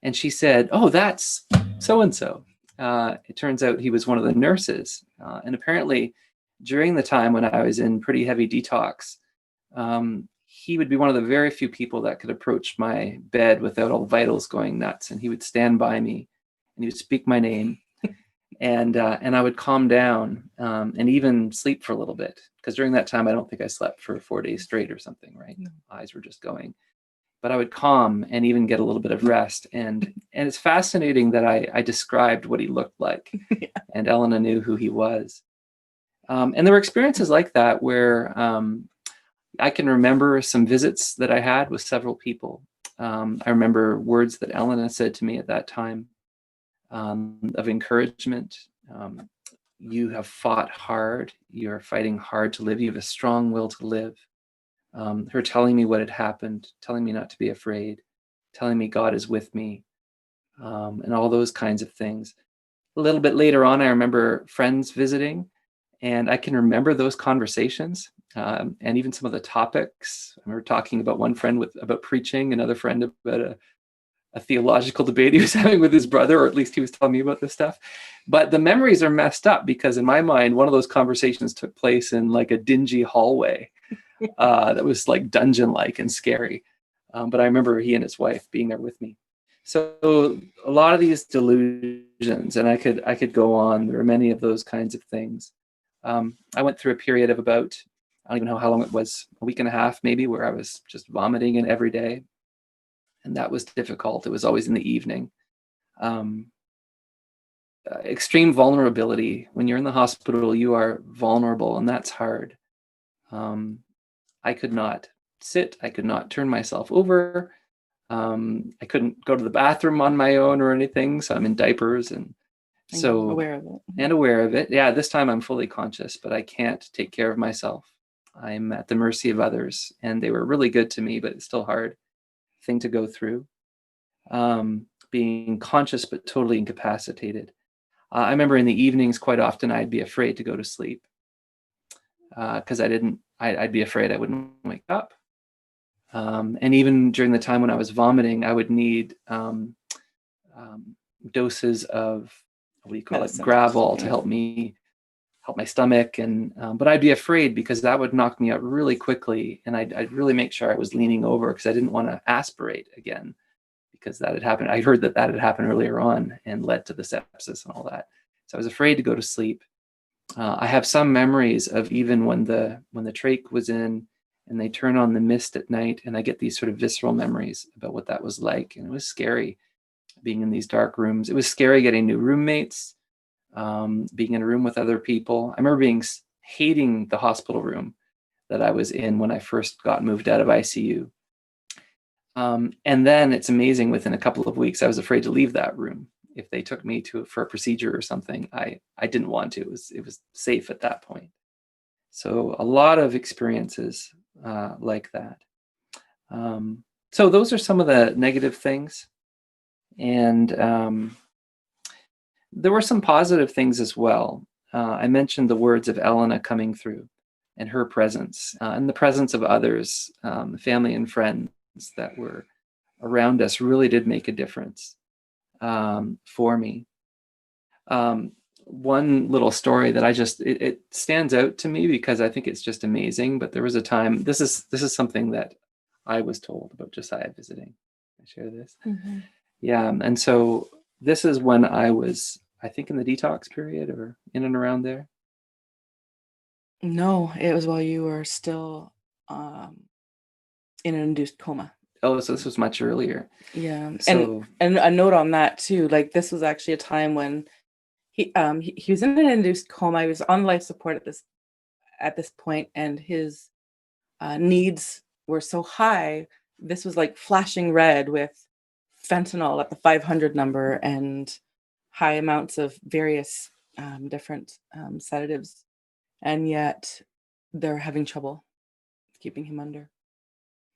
And she said, "Oh, that's so-and-so." It turns out he was one of the nurses. And apparently during the time when I was in pretty heavy detox, he would be one of the very few people that could approach my bed without all the vitals going nuts. And he would stand by me and he would speak my name. And I would calm down and even sleep for a little bit. Because during that time, I don't think I slept for 4 days straight or something, right? No. Eyes were just going. But I would calm and even get a little bit of rest. And it's fascinating that I described what he looked like. Yeah. And Elena knew who he was. And there were experiences like that where I can remember some visits that I had with several people. I remember words that Elena said to me at that time of encouragement. You have fought hard. You're fighting hard to live. You have a strong will to live. Her telling me what had happened, telling me not to be afraid, telling me God is with me, and all those kinds of things. A little bit later on, I remember friends visiting, and I can remember those conversations and even some of the topics. I remember talking about one friend about preaching, another friend about a theological debate he was having with his brother, or at least he was telling me about this stuff. But the memories are messed up because in my mind, one of those conversations took place in like a dingy hallway that was like dungeon-like and scary. But I remember he and his wife being there with me. So a lot of these delusions, and I could go on. There are many of those kinds of things. I went through a period of about, I don't even know how long it was, a week and a half maybe, where I was just vomiting in every day. And that was difficult. It was always in the evening. Extreme vulnerability. When you're in the hospital, you are vulnerable, and that's hard. I could not sit. I could not turn myself over. I couldn't go to the bathroom on my own or anything. So I'm in diapers and so aware of it. And aware of it. Yeah, this time I'm fully conscious, but I can't take care of myself. I'm at the mercy of others, and they were really good to me, but it's still hard thing to go through. Being conscious but totally incapacitated. I remember in the evenings quite often I'd be afraid to go to sleep because I'd be afraid I wouldn't wake up. And even during the time when I was vomiting, I would need doses of, what do you call it, Gravol to help my stomach. And but I'd be afraid because that would knock me out really quickly. And I'd really make sure I was leaning over because I didn't want to aspirate again, because that had happened. I heard that had happened earlier on and led to the sepsis and all that. So I was afraid to go to sleep. I have some memories of even when the trach was in and they turn on the mist at night, and I get these sort of visceral memories about what that was like. And it was scary being in these dark rooms. It was scary getting new roommates, being in a room with other people. I remember hating the hospital room that I was in when I first got moved out of ICU. And then it's amazing, within a couple of weeks, I was afraid to leave that room. If they took me for a procedure or something, I didn't want to. It was safe at that point. So a lot of experiences like that. So those are some of the negative things. And there were some positive things as well. I mentioned the words of Elena coming through and her presence and the presence of others, family and friends that were around us really did make a difference for me. One little story that it stands out to me because I think it's just amazing. But there was a time, this is something that I was told about Josiah visiting. Can I share this? Mm-hmm. Yeah. And so this is when I was, I think, in the detox period or in and around there. No, it was while you were still in an induced coma. Oh, so this was much earlier. Yeah. So, and a note on that too, like this was actually a time when he was in an induced coma. He was on life support at this point, and his needs were so high. This was like flashing red with fentanyl at the 500 number and high amounts of various different sedatives. And yet they're having trouble keeping him under.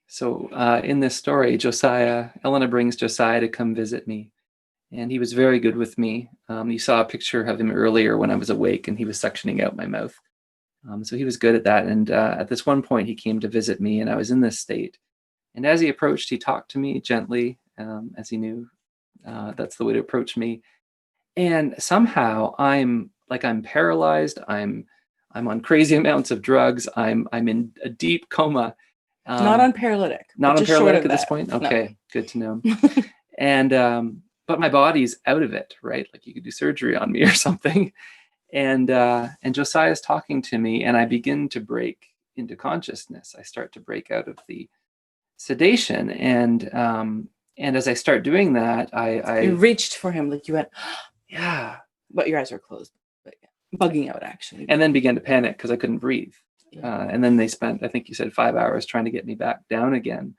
So in this story, Elena brings Josiah to come visit me. And he was very good with me. You saw a picture of him earlier when I was awake and he was suctioning out my mouth. So he was good at that. And at this one point, he came to visit me and I was in this state. And as he approached, he talked to me gently, as he knew That's the way to approach me. And somehow I'm paralyzed. I'm on crazy amounts of drugs. I'm in a deep coma. Not on paralytic. Not on just short paralytic of at this that. point? No. Okay, good to know. And but my body's out of it, right? Like you could do surgery on me or something. And Josiah's talking to me, and I begin to break into consciousness. I start to break out of the sedation, and as I start doing that, You reached for him, like you went, yeah, but your eyes were closed, but yeah, bugging out actually. and then began to panic because I couldn't breathe. Yeah. And then they spent, I think you said, 5 hours trying to get me back down again.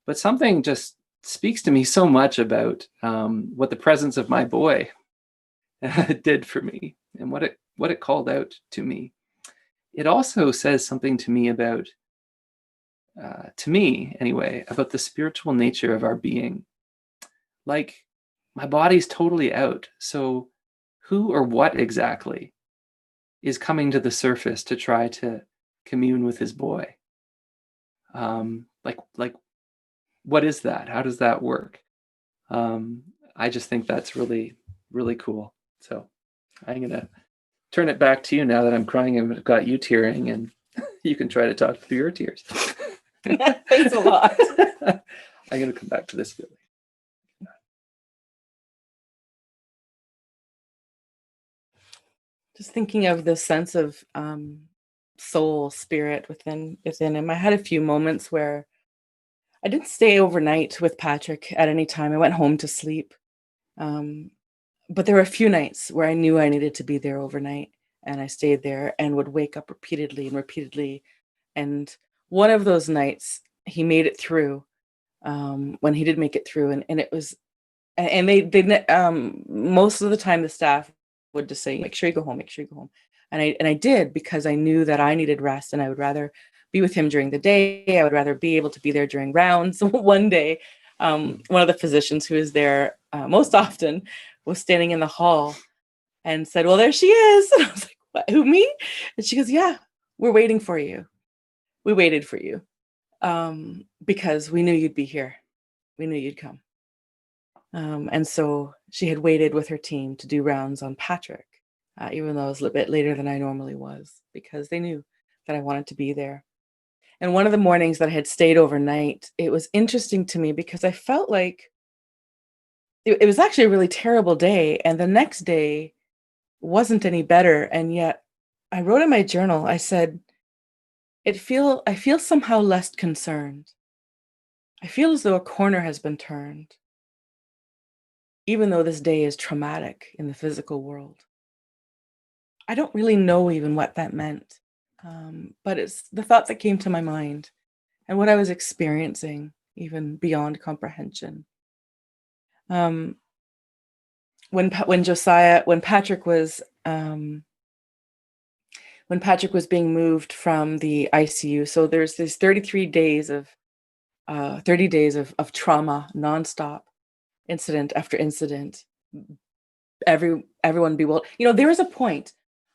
But something just speaks to me so much about what the presence of my boy did for me, and what it called out to me. It also says something to me about, to me anyway, about the spiritual nature of our being. Like, my body's totally out, so who or what exactly is coming to the surface to try to commune with his boy? Like, what is that? How does that work? I just think that's really, really cool. So I'm gonna turn it back to you now that I'm crying and I've got you tearing, and you can try to talk through your tears. Thanks a lot. I'm gonna come back to this feeling. Just thinking of the sense of soul, spirit within him. I had a few moments where I didn't stay overnight with Patrick at any time. I went home to sleep. But there were a few nights where I knew I needed to be there overnight, and I stayed there and would wake up repeatedly and repeatedly. And one of those nights, he made it through. When he did make it through, and it was, and they most of the time the staff would just say, make sure you go home, make sure you go home. And I did, because I knew that I needed rest, and I would rather be with him during the day. I would rather be able to be there during rounds. One day, one of the physicians who was there most often was standing in the hall and said, well, there she is. And I was like, what, who, me? And she goes, yeah, we're waiting for you. We waited for you because we knew you'd be here. We knew you'd come. And so she had waited with her team to do rounds on Patrick, even though it was a little bit later than I normally was, because they knew that I wanted to be there. And one of the mornings that I had stayed overnight, it was interesting to me because I felt like it was actually a really terrible day. And the next day wasn't any better. And yet I wrote in my journal, I said, I feel somehow less concerned. I feel as though a corner has been turned, even though this day is traumatic in the physical world. I don't really know even what that meant, but it's the thought that came to my mind and what I was experiencing, even beyond comprehension. When Patrick was being moved from the ICU, so there's these 30 days of trauma, nonstop, incident after incident. Everyone bewildered. There was a point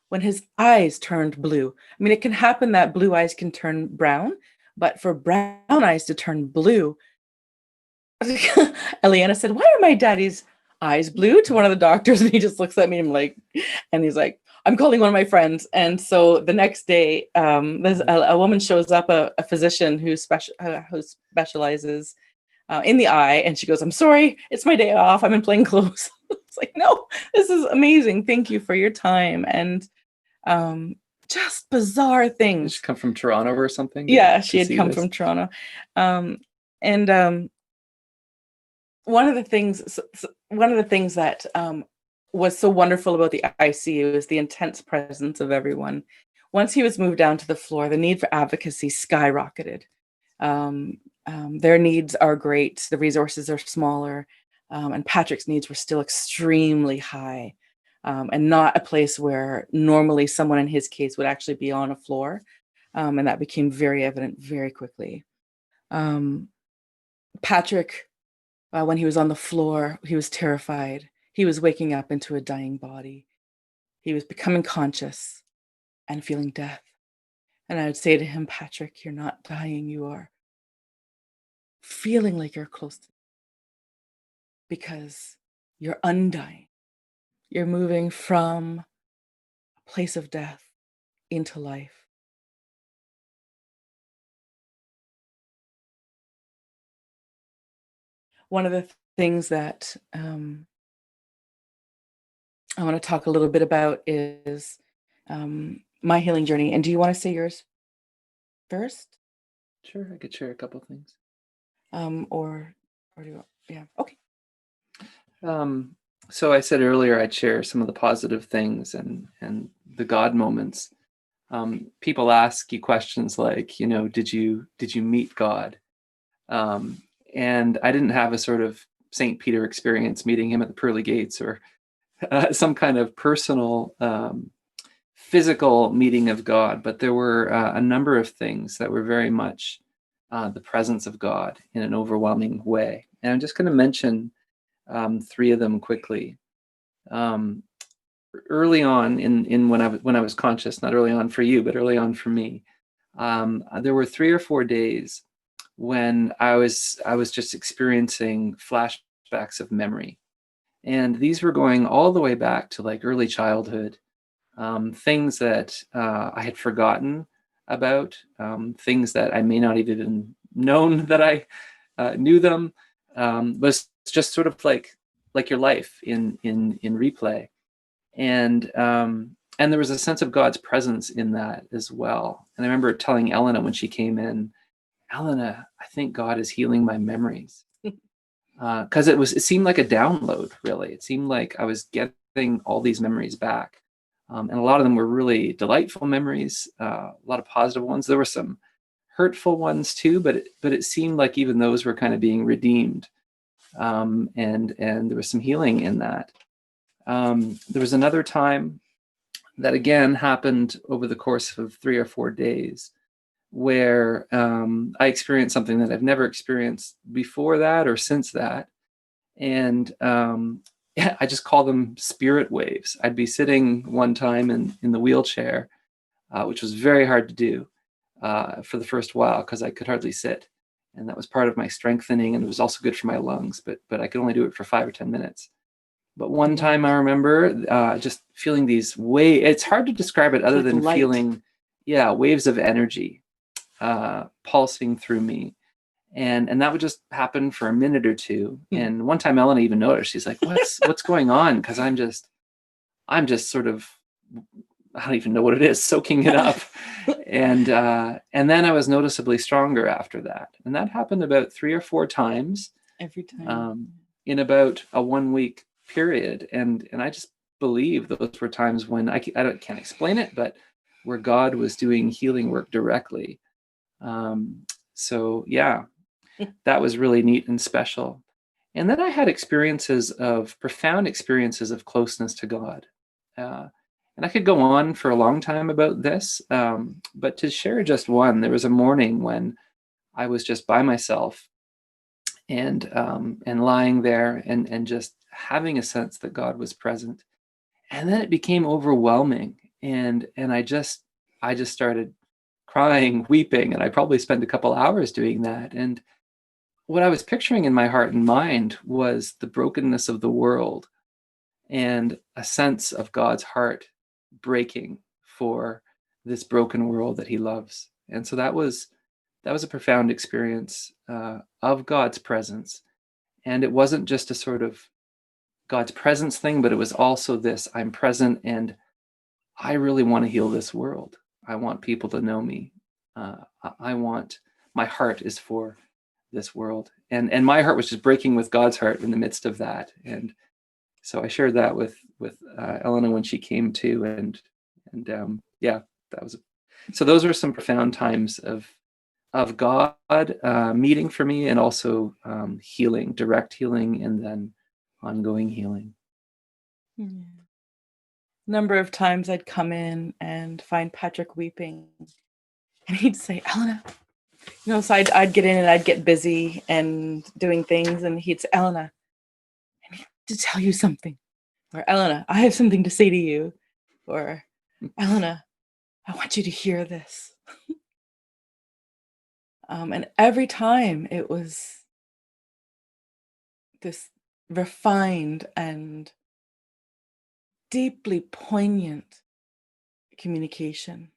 when his eyes turned blue. I mean, it can happen that blue eyes can turn brown, but for brown eyes to turn blue, Elena said, "Why are my daddy's eyes blue?" to one of the doctors, and he just looks at me and he's like, "I'm calling one of my friends." And so the next day, there's a woman shows up, a physician who specializes in the eye, and she goes, "I'm sorry, it's my day off. I'm in plain clothes." It's like, no, this is amazing. Thank you for your time. And just bizarre things. Did she come from Toronto or something? Yeah, she had come from Toronto. One of the things that was so wonderful about the ICU is the intense presence of everyone. Once he was moved down to the floor, the need for advocacy skyrocketed. Their needs are great. The resources are smaller. And Patrick's needs were still extremely high, and not a place where normally someone in his case would actually be on a floor. And that became very evident very quickly. Patrick, when he was on the floor, he was terrified. He was waking up into a dying body. He was becoming conscious and feeling death. And I would say to him, "Patrick, you're not dying. You are feeling like you're close to, because You're undying. You're moving from a place of death into life. One of the things that I want to talk a little bit about is my healing journey. And do you want to say yours first? Sure, I could share a couple things. Or do you, yeah, okay. So I said earlier I'd share some of the positive things and the God moments. People ask you questions like, did you meet God? And I didn't have a sort of St. Peter experience meeting him at the pearly gates or some kind of personal physical meeting of God, but there were a number of things that were very much the presence of God in an overwhelming way. And I'm just going to mention three of them quickly. Early on in when I was conscious, not early on for you, but early on for me, there were 3 or 4 days when I was just experiencing flashbacks of memory. And these were going all the way back to like early childhood, things that I had forgotten about, things that I may not even known that I knew them, was just sort of like your life in replay. And there was a sense of God's presence in that as well. And I remember telling Elena when she came in, Elena, I think God is healing my memories. Because it seemed like a download, really. It seemed like I was getting all these memories back. And a lot of them were really delightful memories, a lot of positive ones. There were some hurtful ones too, but it seemed like even those were kind of being redeemed. And there was some healing in that. There was another time that again happened over the course of 3 or 4 days where I experienced something that I've never experienced before that or since that. And I just call them spirit waves. I'd be sitting one time in the wheelchair, which was very hard to do for the first while because I could hardly sit. And that was part of my strengthening, and it was also good for my lungs, but I could only do it for 5 or 10 minutes. But one time I remember just feeling these waves. It's hard to describe it other than light. feeling, waves of energy pulsing through me. And that would just happen for a minute or two. And one time Elena even noticed, she's like, what's going on? Because I'm just sort of, I don't even know what it is, soaking it up. And then I was noticeably stronger after that. And that happened about 3 or 4 times. Every time. In about a 1 week period. And I just believe those were times when I can't explain it, but where God was doing healing work directly. So yeah, that was really neat and special. And then I had profound experiences of closeness to God. And I could go on for a long time about this, but to share just one, there was a morning when I was just by myself and lying there and just having a sense that God was present. And then it became overwhelming. And I just started crying, weeping, and I probably spent a couple hours doing that. And what I was picturing in my heart and mind was the brokenness of the world and a sense of God's heart breaking for this broken world that he loves. And so that was a profound experience of God's presence. And it wasn't just a sort of God's presence thing, but it was also this: I'm present and I really want to heal this world. I want people to know me. My heart is for this world. And my heart was just breaking with God's heart in the midst of that. And so I shared that with Elena when she came to, and that was, so those are some profound times of God meeting for me, and also healing, direct healing, and then ongoing healing. Number of times I'd come in and find Patrick weeping, and he'd say, Elena, so I'd get in and I'd get busy and doing things, and he'd say, Elena, I need to tell you something, or Elena, I have something to say to you, or Elena, I want you to hear this. And every time it was this refined and deeply poignant communication.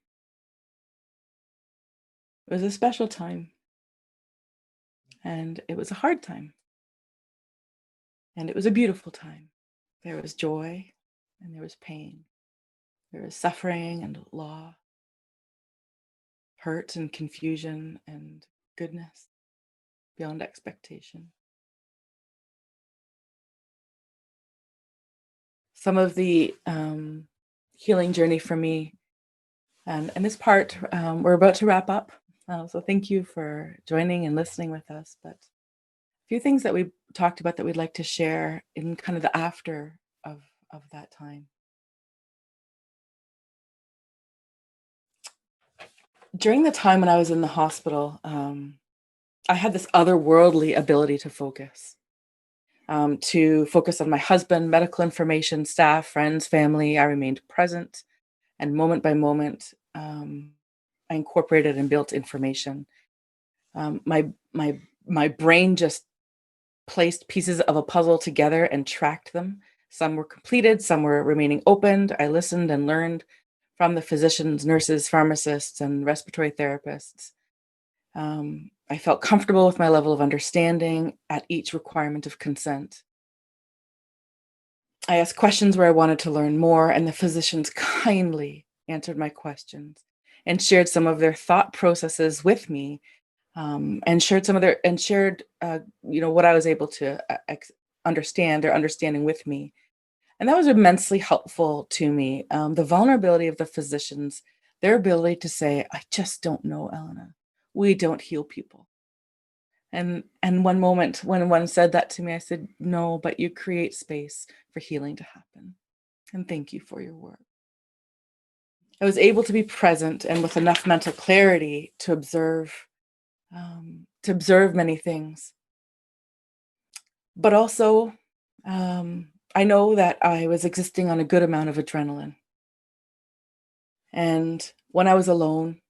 It was a special time, and it was a hard time, and it was a beautiful time. There was joy, and there was pain. There was suffering and law, hurt and confusion and goodness beyond expectation. Some of the healing journey for me, and this part, we're about to wrap up. So thank you for joining and listening with us. But a few things that we talked about that we'd like to share in kind of the after of that time. During the time when I was in the hospital, I had this otherworldly ability to focus on my husband, medical information, staff, friends, family. I remained present, and moment by moment, I incorporated and built information. My brain just placed pieces of a puzzle together and tracked them. Some were completed, some were remaining opened. I listened and learned from the physicians, nurses, pharmacists, and respiratory therapists. I felt comfortable with my level of understanding at each requirement of consent. I asked questions where I wanted to learn more, and the physicians kindly answered my questions and shared some of their thought processes with me, and shared what I was able to understand, their understanding with me. And that was immensely helpful to me. The vulnerability of the physicians, their ability to say, I just don't know, Elena. We don't heal people. And one moment when one said that to me, I said, no, but you create space for healing to happen. And thank you for your work. I was able to be present and with enough mental clarity to observe many things. But also, I know that I was existing on a good amount of adrenaline. And when I was alone,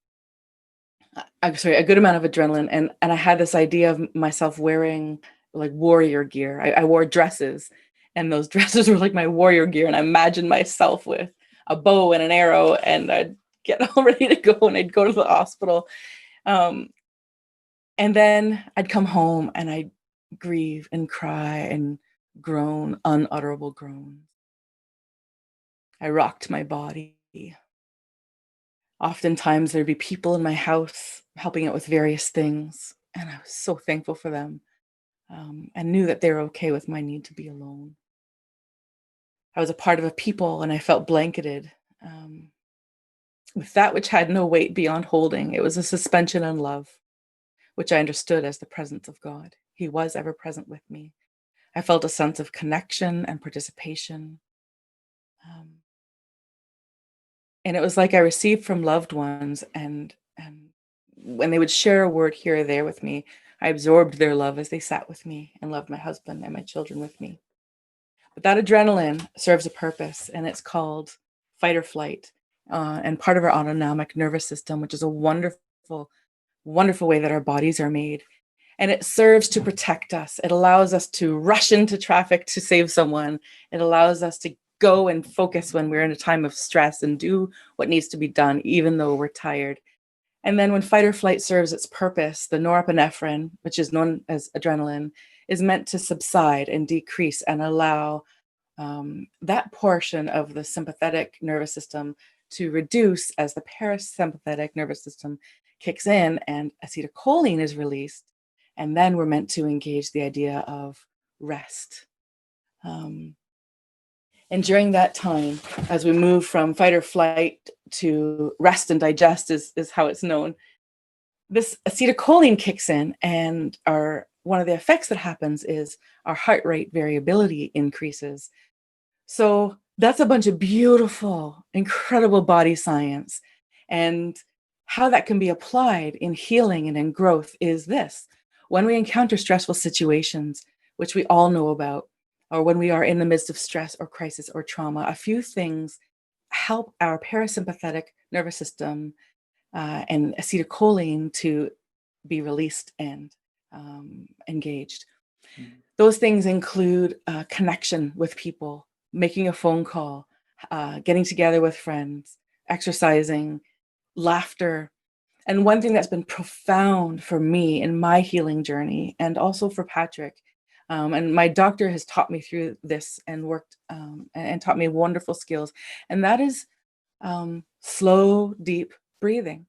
a good amount of adrenaline. And I had this idea of myself wearing like warrior gear. I wore dresses, and those dresses were like my warrior gear. And I imagined myself with a bow and an arrow, and I'd get all ready to go, and I'd go to the hospital. And then I'd come home and I'd grieve and cry and groan unutterable groans. I rocked my body. Oftentimes there'd be people in my house helping out with various things, and I was so thankful for them, and knew that they were okay with my need to be alone. I was a part of a people, and I felt blanketed with that which had no weight beyond holding. It was a suspension in love, which I understood as the presence of God. He was ever present with me. I felt a sense of connection and participation. And it was like I received from loved ones, and when they would share a word here or there with me, I absorbed their love as they sat with me and loved my husband and my children with me. But that adrenaline serves a purpose, and it's called fight or flight, and part of our autonomic nervous system, which is a wonderful, wonderful way that our bodies are made. And it serves to protect us. It allows us to rush into traffic to save someone. It allows us to go and focus when we're in a time of stress and do what needs to be done, even though we're tired. And then when fight or flight serves its purpose, the norepinephrine, which is known as adrenaline, is meant to subside and decrease and allow that portion of the sympathetic nervous system to reduce as the parasympathetic nervous system kicks in and acetylcholine is released. And then we're meant to engage the idea of rest. And during that time, as we move from fight or flight to rest and digest is how it's known, this acetylcholine kicks in, and one of the effects that happens is our heart rate variability increases. So that's a bunch of beautiful, incredible body science. And how that can be applied in healing and in growth is this. When we encounter stressful situations, which we all know about, or when we are in the midst of stress or crisis or trauma, a few things help our parasympathetic nervous system and acetylcholine to be released and engaged. Those things include connection with people, making a phone call, getting together with friends, exercising, laughter. And one thing that's been profound for me in my healing journey, and also for Patrick, and my doctor has taught me through this and worked and taught me wonderful skills, and that is slow, deep breathing.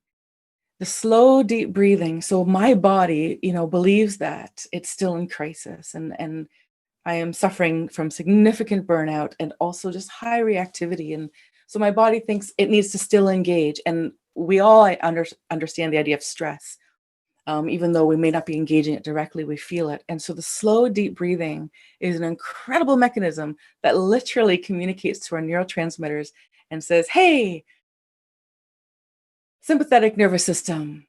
The slow, deep breathing. So my body, believes that it's still in crisis, and I am suffering from significant burnout and also just high reactivity. And so my body thinks it needs to still engage. And we all understand the idea of stress. Even though we may not be engaging it directly, we feel it. And so the slow, deep breathing is an incredible mechanism that literally communicates to our neurotransmitters and says, hey, sympathetic nervous system,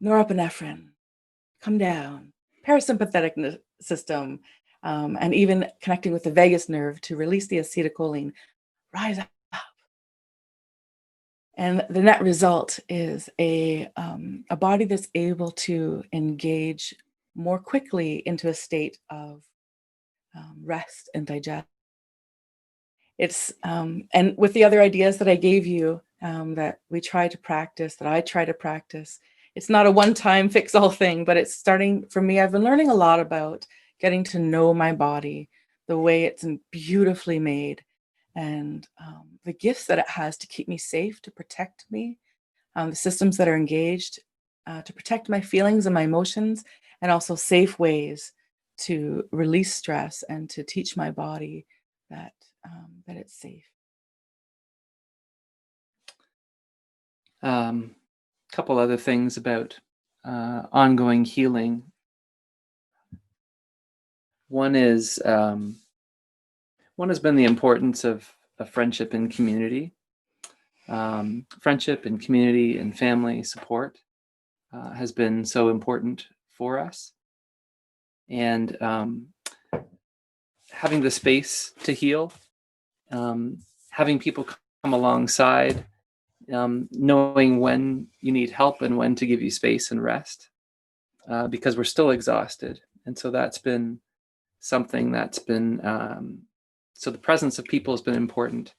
norepinephrine, come down. Parasympathetic system, and even connecting with the vagus nerve to release the acetylcholine, rise up. And the net result is a body that's able to engage more quickly into a state of rest and digest. It's and with the other ideas that I gave you that we try to practice, that I try to practice, it's not a one-time fix-all thing, but it's starting for me. I've been learning a lot about getting to know my body, the way it's beautifully made, and the gifts that it has to keep me safe, to protect me, the systems that are engaged to protect my feelings and my emotions, and also safe ways to release stress and to teach my body that it's safe. Couple other things about ongoing healing. One has been the importance of friendship and community. Friendship and community and family support has been so important for us. And having the space to heal, having people come alongside, knowing when you need help and when to give you space and rest, because we're still exhausted. And so that's been something that's been, so the presence of people has been important,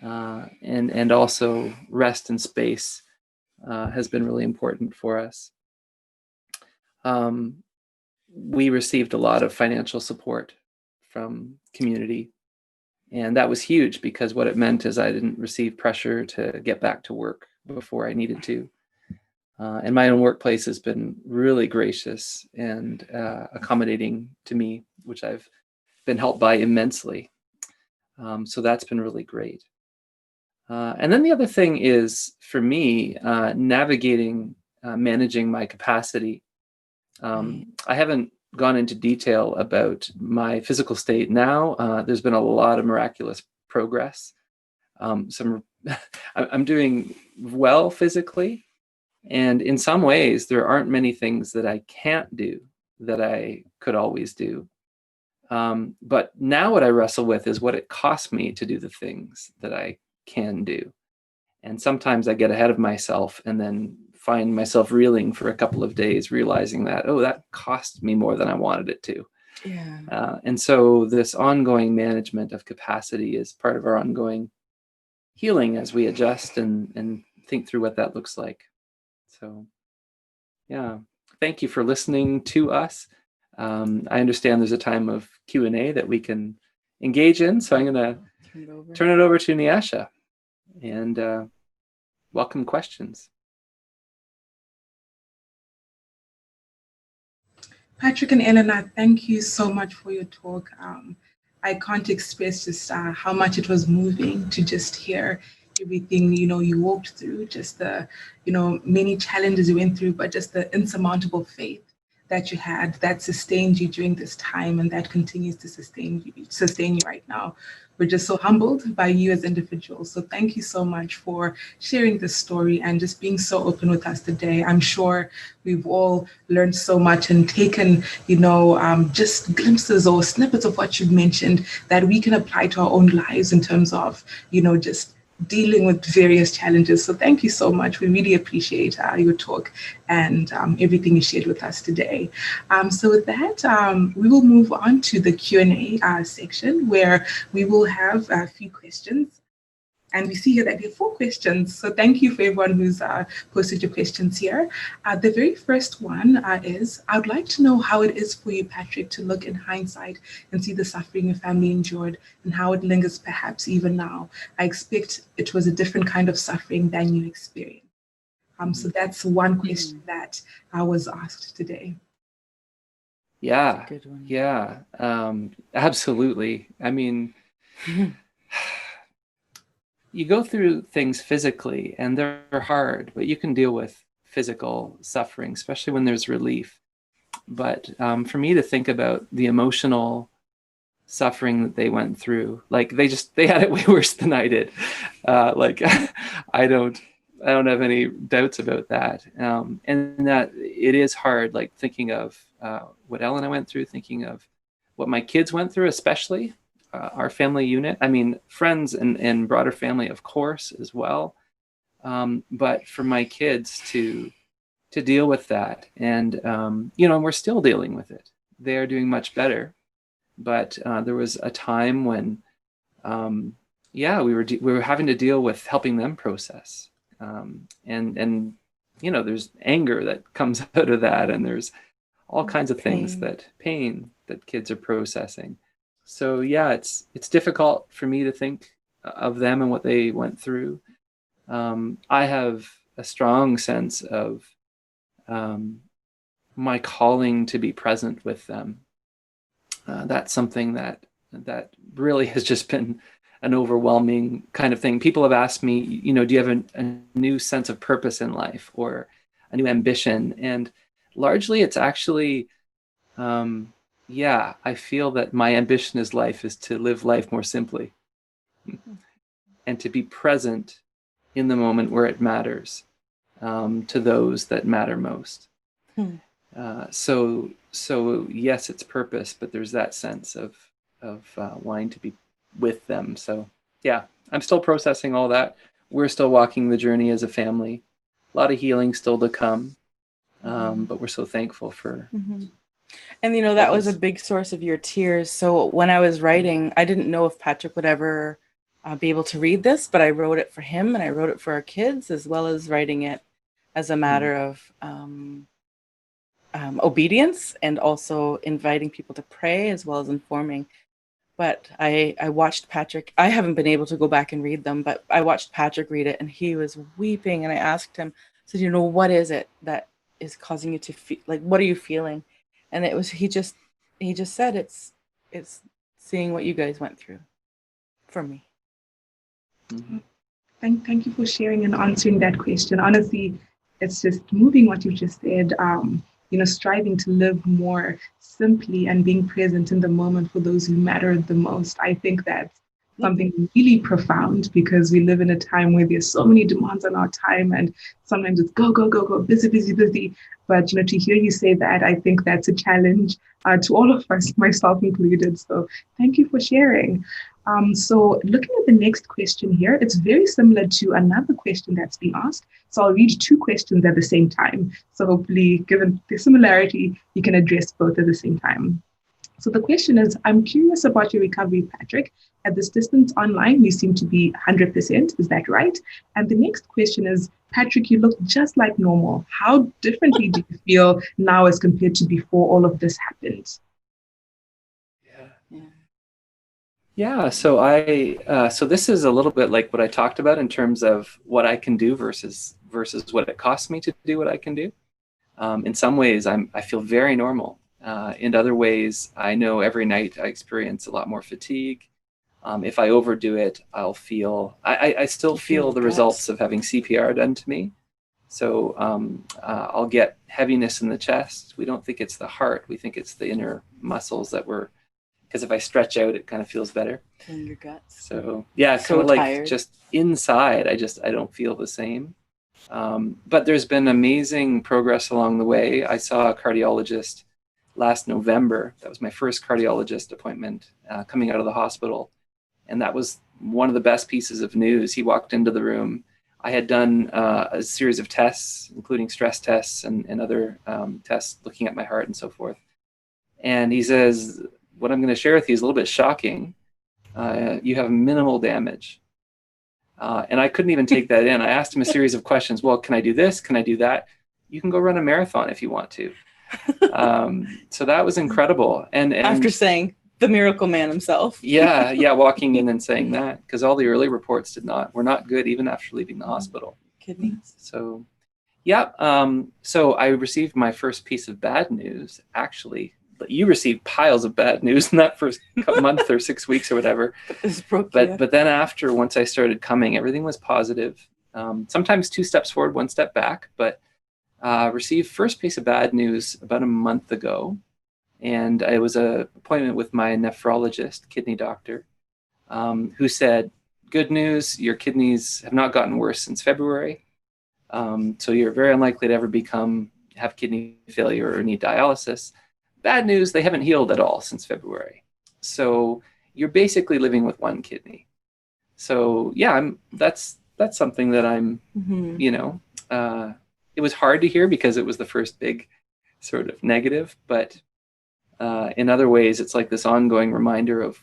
and also rest and space has been really important for us. We received a lot of financial support from community, and that was huge because what it meant is I didn't receive pressure to get back to work before I needed to. And my own workplace has been really gracious and accommodating to me, which I've been helped by immensely. So that's been really great. And then the other thing is, for me, navigating, managing my capacity. I haven't gone into detail about my physical state now. There's been a lot of miraculous progress. I'm doing well physically, and in some ways there aren't many things that I can't do that I could always do. But now what I wrestle with is what it costs me to do the things that I can do. And sometimes I get ahead of myself and then find myself reeling for a couple of days, realizing that, oh, that cost me more than I wanted it to. Yeah. And so this ongoing management of capacity is part of our ongoing healing as we adjust and think through what that looks like. So, yeah, thank you for listening to us. I understand there's a time of Q&A that we can engage in, so I'm going to turn it over to Nyasha and welcome questions. Patrick and Elena, thank you so much for your talk. I can't express just how much it was moving to just hear everything, you walked through, just the, many challenges you went through, but just the insurmountable faith that you had that sustained you during this time and that continues to sustain you right now. We're just so humbled by you as individuals. So thank you so much for sharing this story and just being so open with us today. I'm sure we've all learned so much and taken, just glimpses or snippets of what you've mentioned that we can apply to our own lives in terms of, just dealing with various challenges. So thank you so much. We really appreciate your talk and everything you shared with us today. So with that, we will move on to the Q&A section, where we will have a few questions. And we see here that we have 4 questions. So thank you for everyone who's posted your questions here. The very first one is, I would like to know how it is for you, Patrick, to look in hindsight and see the suffering your family endured and how it lingers perhaps even now. I expect it was a different kind of suffering than you experienced. So that's one question that I was asked today. Yeah, Good one. yeah, absolutely. I mean, you go through things physically and they're hard, but you can deal with physical suffering, especially when there's relief. But for me to think about the emotional suffering that they went through, like they had it way worse than I did. I don't have any doubts about that. And that it is hard, like thinking of what Elena went through, thinking of what my kids went through, especially. Our family unit, I mean, friends and broader family, of course, as well. But for my kids to deal with that, and we're still dealing with it. They are doing much better, but there was a time when, we were having to deal with helping them process, and there's anger that comes out of that, and there's all kinds of things pain that kids are processing. So yeah, it's difficult for me to think of them and what they went through. I have a strong sense of my calling to be present with them. That's something that really has just been an overwhelming kind of thing. People have asked me, do you have a new sense of purpose in life or a new ambition? And largely it's actually I feel that my ambition in life is to live life more simply and to be present in the moment where it matters to those that matter most. So yes, it's purpose, but there's that sense of wanting to be with them. So yeah, I'm still processing all that. We're still walking the journey as a family. A lot of healing still to come, but we're so thankful for. And that was a big source of your tears. So when I was writing, I didn't know if Patrick would ever be able to read this, but I wrote it for him and I wrote it for our kids, as well as writing it as a matter of obedience and also inviting people to pray, as well as informing. But I watched Patrick. I haven't been able to go back and read them, but I watched Patrick read it and he was weeping. And I asked him, I said, what is it that is causing you to feel, like, what are you feeling? And it was, he just said, it's seeing what you guys went through for me. Thank you for sharing and answering that question. Honestly, it's just moving what you just said, striving to live more simply and being present in the moment for those who matter the most. I think that's something really profound, because we live in a time where there's so many demands on our time, and sometimes it's go, go, go, go, busy, busy, busy. But to hear you say that, I think that's a challenge to all of us, myself included. So thank you for sharing. So looking at the next question here, it's very similar to another question that's been asked. So I'll read 2 questions at the same time. So hopefully, given the similarity, you can address both at the same time. So the question is, I'm curious about your recovery, Patrick. At this distance online, you seem to be 100%. Is that right? And the next question is, Patrick, you look just like normal. How differently do you feel now as compared to before all of this happened? Yeah. So so this is a little bit like what I talked about in terms of what I can do versus what it costs me to do what I can do. In some ways, I feel very normal. In other ways, I know every night I experience a lot more fatigue. If I overdo it, I'll feel, I still feel the results of having CPR done to me. So I'll get heaviness in the chest. We don't think it's the heart. We think it's the inner muscles because if I stretch out, it kind of feels better. In your guts. So yeah, kind of like just inside, I don't feel the same. But there's been amazing progress along the way. I saw a cardiologist last November. That was my first cardiologist appointment coming out of the hospital. And that was one of the best pieces of news. He walked into the room. I had done a series of tests, including stress tests and other tests looking at my heart and so forth. And he says, what I'm going to share with you is a little bit shocking. You have minimal damage. And I couldn't even take that in. I asked him a series of questions. Well, can I do this? Can I do that? You can go run a marathon if you want to. So that was incredible. And after saying the miracle man himself. yeah, walking in and saying that, because all the early reports were not good even after leaving the hospital. Kidneys. So, yeah. So I received my first piece of bad news, actually. You received piles of bad news in that first month or 6 weeks or whatever. But then after, once I started coming, everything was positive. Sometimes 2 steps forward, 1 step back, but received first piece of bad news about a month ago. And it was an appointment with my nephrologist, kidney doctor, who said, good news, your kidneys have not gotten worse since February. So you're very unlikely to ever have kidney failure or need dialysis. Bad news, they haven't healed at all since February. So you're basically living with 1 kidney. So yeah, that's something that I'm, it was hard to hear because it was the first big sort of negative, but in other ways, it's like this ongoing reminder of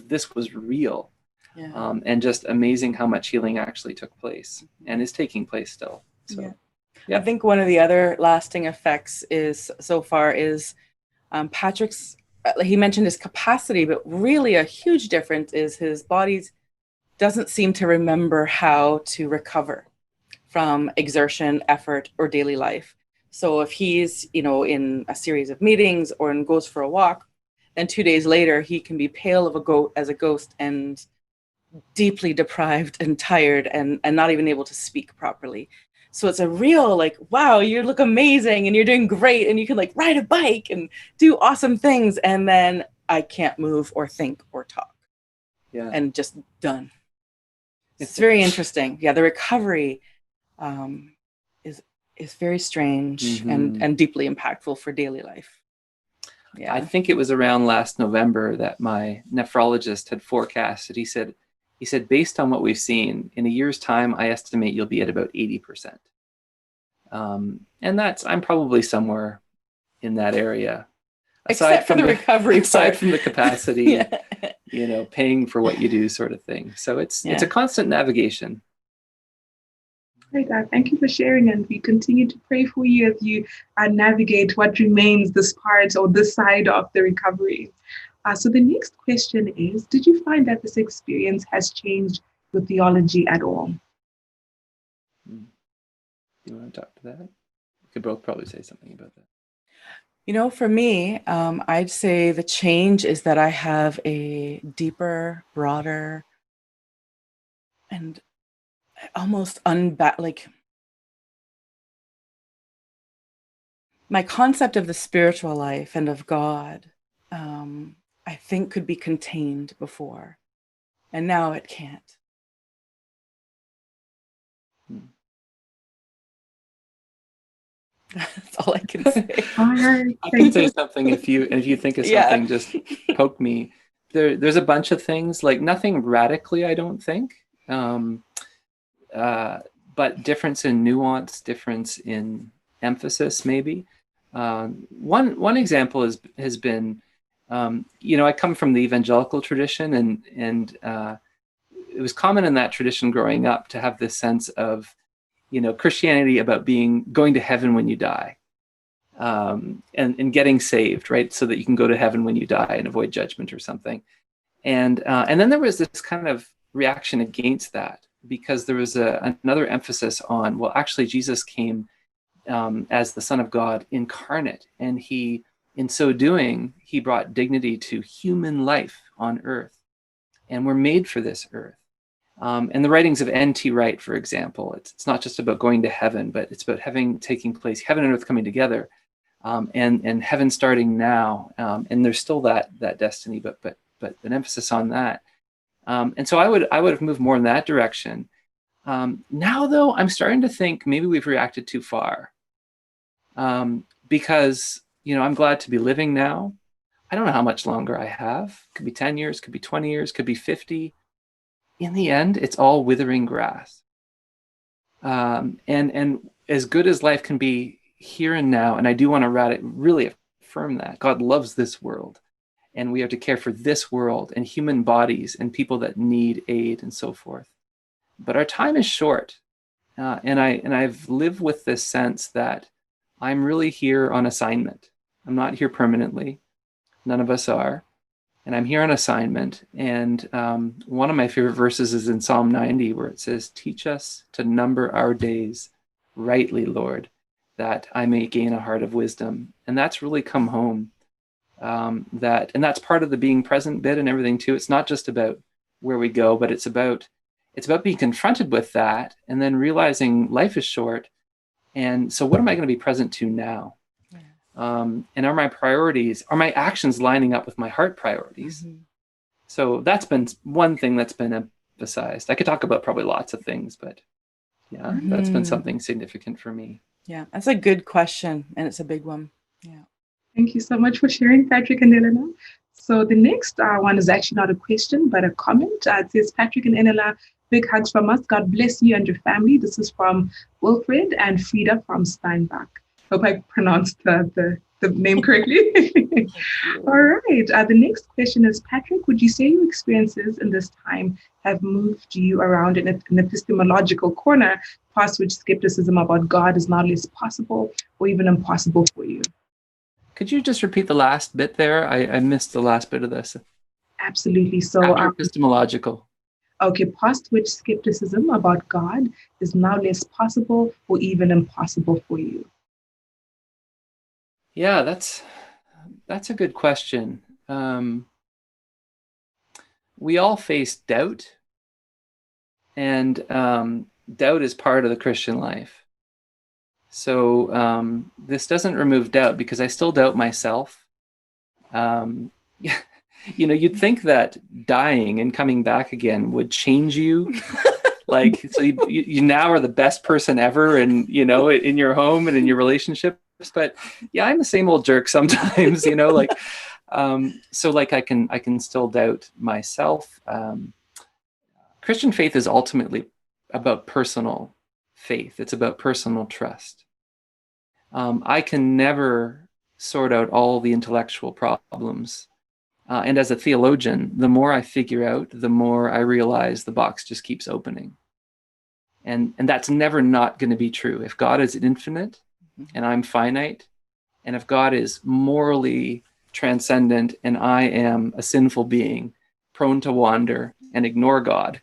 this was real, and just amazing how much healing actually took place and is taking place still. So, yeah. I think one of the other lasting effects so far is Patrick's. He mentioned his capacity, but really a huge difference is his body doesn't seem to remember how to recover from exertion, effort, or daily life. So if he's, in a series of meetings or goes for a walk, then 2 days later, he can be pale as a ghost and deeply deprived and tired and not even able to speak properly. So it's a real wow, you look amazing and you're doing great and you can ride a bike and do awesome things. And then I can't move or think or talk. Yeah. And just done. It's very interesting. Yeah, the recovery is very strange and deeply impactful for daily life. Yeah. I think it was around last November that my nephrologist had forecasted. He said, based on what we've seen, in a year's time, I estimate you'll be at about 80%. And I'm probably somewhere in that area. Except for the recovery part. Aside from the capacity, paying for what you do sort of thing. So it's a constant navigation. Great, thank you for sharing, and we continue to pray for you as you navigate what remains this part or this side of the recovery. So the next question is, did you find that this experience has changed your theology at all? Do you want to talk to that? We could both probably say something about For that. me, I'd say the change is that I have a deeper, broader, and almost my concept of the spiritual life and of God, I think could be contained before, and now it can't. That's all I can say. I can say something if you think of something, just poke me. There's a bunch of things, nothing radically, I don't think. But difference in nuance, difference in emphasis, maybe. One example has been, I come from the evangelical tradition, and it was common in that tradition growing up to have this sense of, Christianity about going to heaven when you die, and getting saved, right, so that you can go to heaven when you die and avoid judgment or something. And then there was this kind of reaction against that, because there was another emphasis on, well, actually Jesus came as the Son of God incarnate, and in so doing, he brought dignity to human life on earth, and we're made for this earth. And the writings of N.T. Wright, for example, it's not just about going to heaven, but it's about taking place, heaven and earth coming together, and heaven starting now. And there's still that destiny, but an emphasis on that. And so I would have moved more in that direction. Now, though, I'm starting to think maybe we've reacted too far, because, I'm glad to be living now. I don't know how much longer I have. Could be 10 years, could be 20 years, could be 50. in the end, it's all withering grass. And as good as life can be here and now, and I do want to really affirm that God loves this world, and we have to care for this world and human bodies and people that need aid and so forth. But our time is short, and I've lived with this sense that I'm really here on assignment. I'm not here permanently. None of us are. And I'm here on assignment. And one of my favorite verses is in Psalm 90, where it says, "Teach us to number our days rightly, Lord, that I may gain a heart of wisdom." And that's really come home. And that's part of the being present bit and everything too. It's not just about where we go, but it's about being confronted with that and then realizing life is short. And so what am I going to be present to now? And are my actions lining up with my heart priorities? Mm-hmm. So that's been one thing that's been emphasized. I could talk about probably lots of things, but yeah, that's been something significant for me. Yeah, that's a good question, and it's a big one. Yeah. Thank you so much for sharing, Patrick and Elena. So the next one is actually not a question, but a comment. It says, "Patrick and Elena, big hugs from us. God bless you and your family." This is from Wilfred and Frida from Steinbach. Hope I pronounced the name correctly. All right. The next question is, Patrick, would you say your experiences in this time have moved you around in an epistemological corner, past which skepticism about God is now less possible or even impossible for you? Could you just repeat the last bit there? I missed the last bit of this. Absolutely. So after epistemological. Okay, past which skepticism about God is now less possible or even impossible for you. Yeah, that's a good question. We all face doubt, and doubt is part of the Christian life. So this doesn't remove doubt, because I still doubt myself. You'd think that dying and coming back again would change you. Like, so you now are the best person ever, and in your home and in your relationships. But yeah, I'm the same old jerk sometimes. So I can still doubt myself. Christian faith is ultimately about personal faith. It's about personal trust. I can never sort out all the intellectual problems. And as a theologian, the more I figure out, the more I realize the box just keeps opening. And that's never not going to be true. If God is infinite and I'm finite, and if God is morally transcendent and I am a sinful being, prone to wander and ignore God,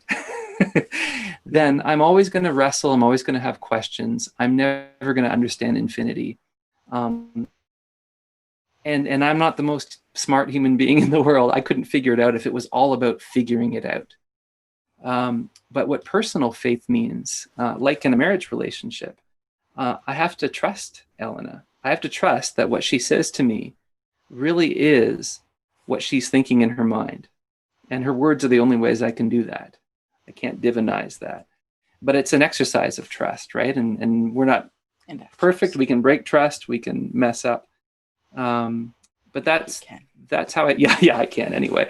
then I'm always going to wrestle. I'm always going to have questions. I'm never going to understand infinity. And I'm not the most smart human being in the world. I couldn't figure it out if it was all about figuring it out. But what personal faith means, like in a marriage relationship, I have to trust Elena. I have to trust that what she says to me really is what she's thinking in her mind. And her words are the only ways I can do that. I can't divinize that. But it's an exercise of trust, right? And we're not perfect. We can break trust. We can mess up. But that's how I can anyway.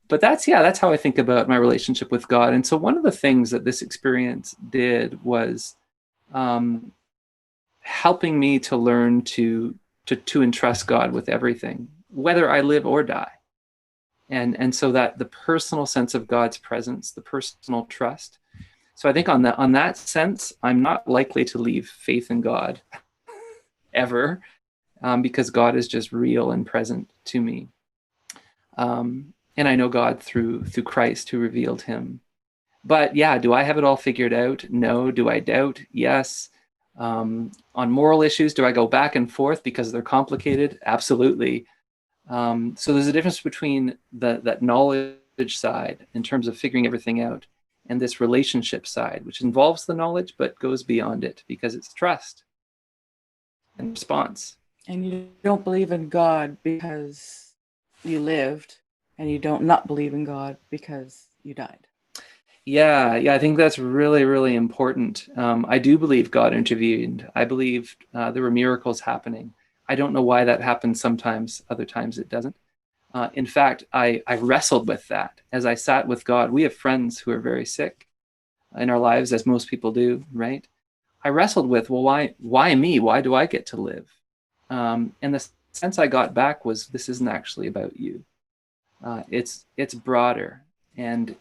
But that's how I think about my relationship with God. And so one of the things that this experience did was helping me to learn to entrust God with everything, whether I live or die. And so that the personal sense of God's presence, the personal trust. So I think on that sense, I'm not likely to leave faith in God ever, because God is just real and present to me. And I know God through Christ who revealed him. But yeah, do I have it all figured out? No. Do I doubt? Yes. On moral issues, do I go back and forth because they're complicated? Absolutely. So there's a difference between that knowledge side in terms of figuring everything out and this relationship side, which involves the knowledge but goes beyond it because it's trust and response. And you don't believe in God because you lived, and you don't not believe in God because you died. Yeah, I think that's really, really important. I do believe God intervened. I believe there were miracles happening. I don't know why that happens sometimes, other times it doesn't. In fact, I wrestled with that as I sat with God. We have friends who are very sick in our lives, as most people do, right? I wrestled with, well, why me? Why do I get to live? And the sense I got back was, this isn't actually about you. It's broader, and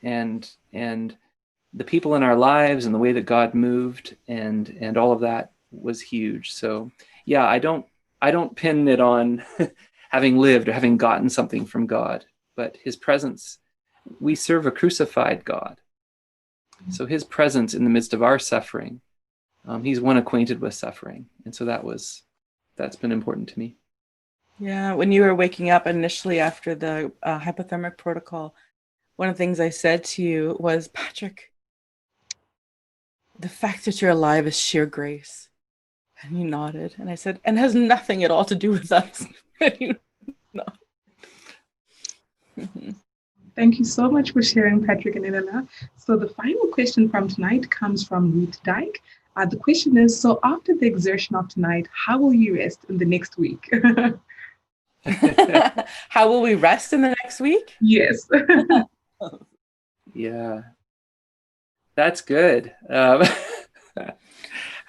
the people in our lives and the way that God moved and all of that was huge. So yeah, I don't pin it on having lived or having gotten something from God, but his presence. We serve a crucified God. So his presence in the midst of our suffering, he's one acquainted with suffering. And so that's been important to me. Yeah, when you were waking up initially after the Hypothermic Protocol, one of the things I said to you was, Patrick, the fact that you're alive is sheer grace. And you nodded. And I said, and has nothing at all to do with us. And you nodded. Thank you so much for sharing, Patrick and Elena. So the final question from tonight comes from Ruth Dyke. The question is, so after the exertion of tonight, how will you rest in the next week? How will we rest in the next week? Yes. Yeah, that's good. How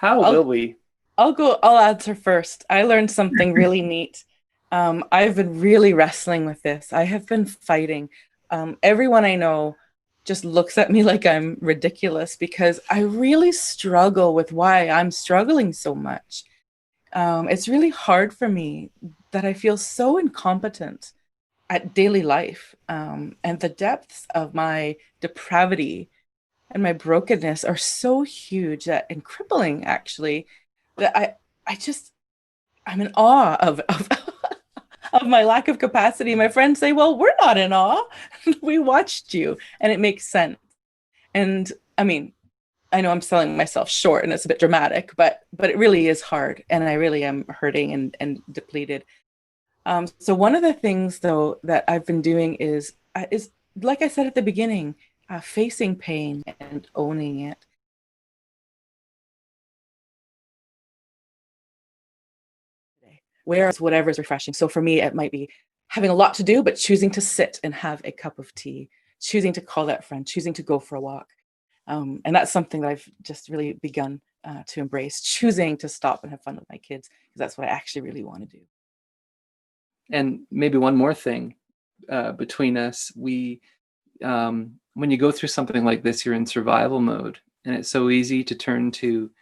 will we? I'll answer first. I learned something really neat. I've been really wrestling with this. I have been fighting. Everyone I know just looks at me like I'm ridiculous because I really struggle with why I'm struggling so much. It's really hard for me that I feel so incompetent at daily life. And the depths of my depravity and my brokenness are so huge and crippling, actually, that I'm in awe of of my lack of capacity. My friends say, well, we're not in awe. We watched you, and it makes sense. And I mean, I know I'm selling myself short and it's a bit dramatic, but it really is hard. And I really am hurting and depleted. So one of the things, though, that I've been doing is like I said at the beginning, facing pain and owning it. Whereas whatever is refreshing. So for me, it might be having a lot to do, but choosing to sit and have a cup of tea, choosing to call that friend, choosing to go for a walk. And that's something that I've just really begun to embrace, choosing to stop and have fun with my kids, because that's what I actually really want to do. And maybe one more thing between us, when you go through something like this, you're in survival mode, and it's so easy to turn to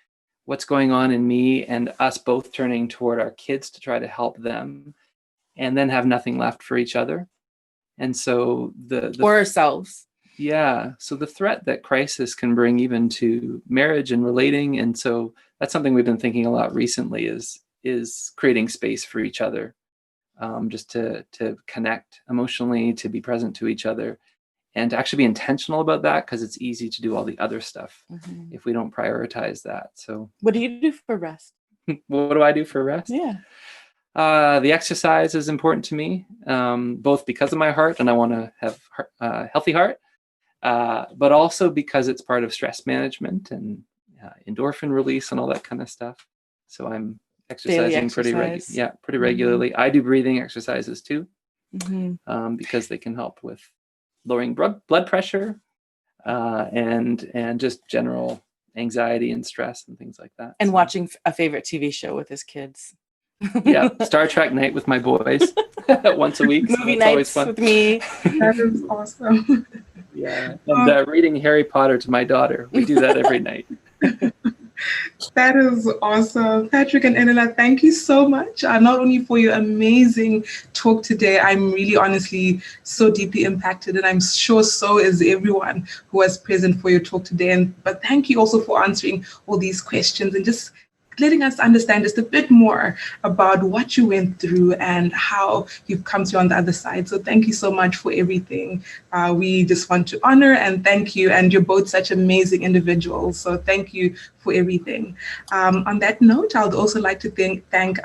what's going on in me, and us both turning toward our kids to try to help them, and then have nothing left for each other. And so or ourselves. Yeah. So the threat that crisis can bring even to marriage and relating. And so that's something we've been thinking a lot recently is creating space for each other, just to connect emotionally, to be present to each other, and to actually be intentional about that, because it's easy to do all the other stuff if we don't prioritize that. So what do you do for rest? What do I do for rest? Yeah. The exercise is important to me, both because of my heart and I want to have a healthy heart, but also because it's part of stress management and endorphin release and all that kind of stuff. So I'm exercising pretty regularly. I do breathing exercises too, because they can help with lowering blood pressure and just general anxiety and stress and things like that. And watching a favorite TV show with his kids. Yeah, Star Trek night with my boys once a week. Movie nights with me. That is awesome. Yeah, and reading Harry Potter to my daughter. We do that every night. That is awesome. Patrick and Elena, thank you so much, not only for your amazing talk today. I'm really honestly so deeply impacted, and I'm sure so is everyone who was present for your talk today. But thank you also for answering all these questions and just letting us understand just a bit more about what you went through and how you've come through on the other side. So thank you so much for everything. We just want to honor and thank you. And you're both such amazing individuals. So thank you for everything. On that note, I would also like to thank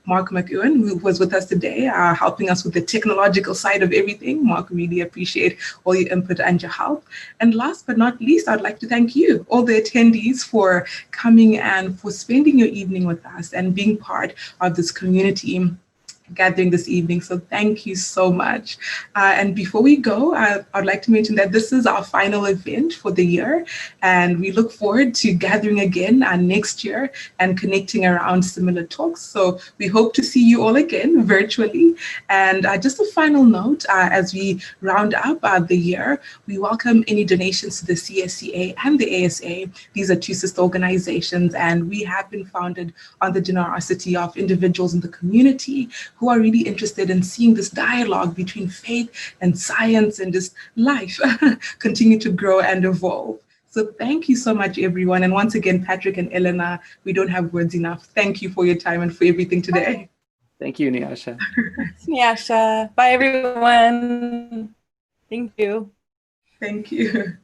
Mark McEwen, who was with us today, helping us with the technological side of everything. Mark, really appreciate all your input and your help. And last but not least, I'd like to thank you, all the attendees, for coming and for spending your evening with us and being part of this community. gathering this evening. So thank you so much. And before we go, I'd like to mention that this is our final event for the year, and we look forward to gathering again next year and connecting around similar talks. So we hope to see you all again virtually. And just a final note, as we round up the year, we welcome any donations to the CSCA and the ASA. These are two sister organizations, and we have been founded on the generosity of individuals in the community who are really interested in seeing this dialogue between faith and science and just life continue to grow and evolve. So thank you so much, everyone. And once again, Patrick and Elena, we don't have words enough. Thank you for your time and for everything today. Thank you, Nyasha. Thanks, Nyasha. Bye, everyone. Thank you. Thank you.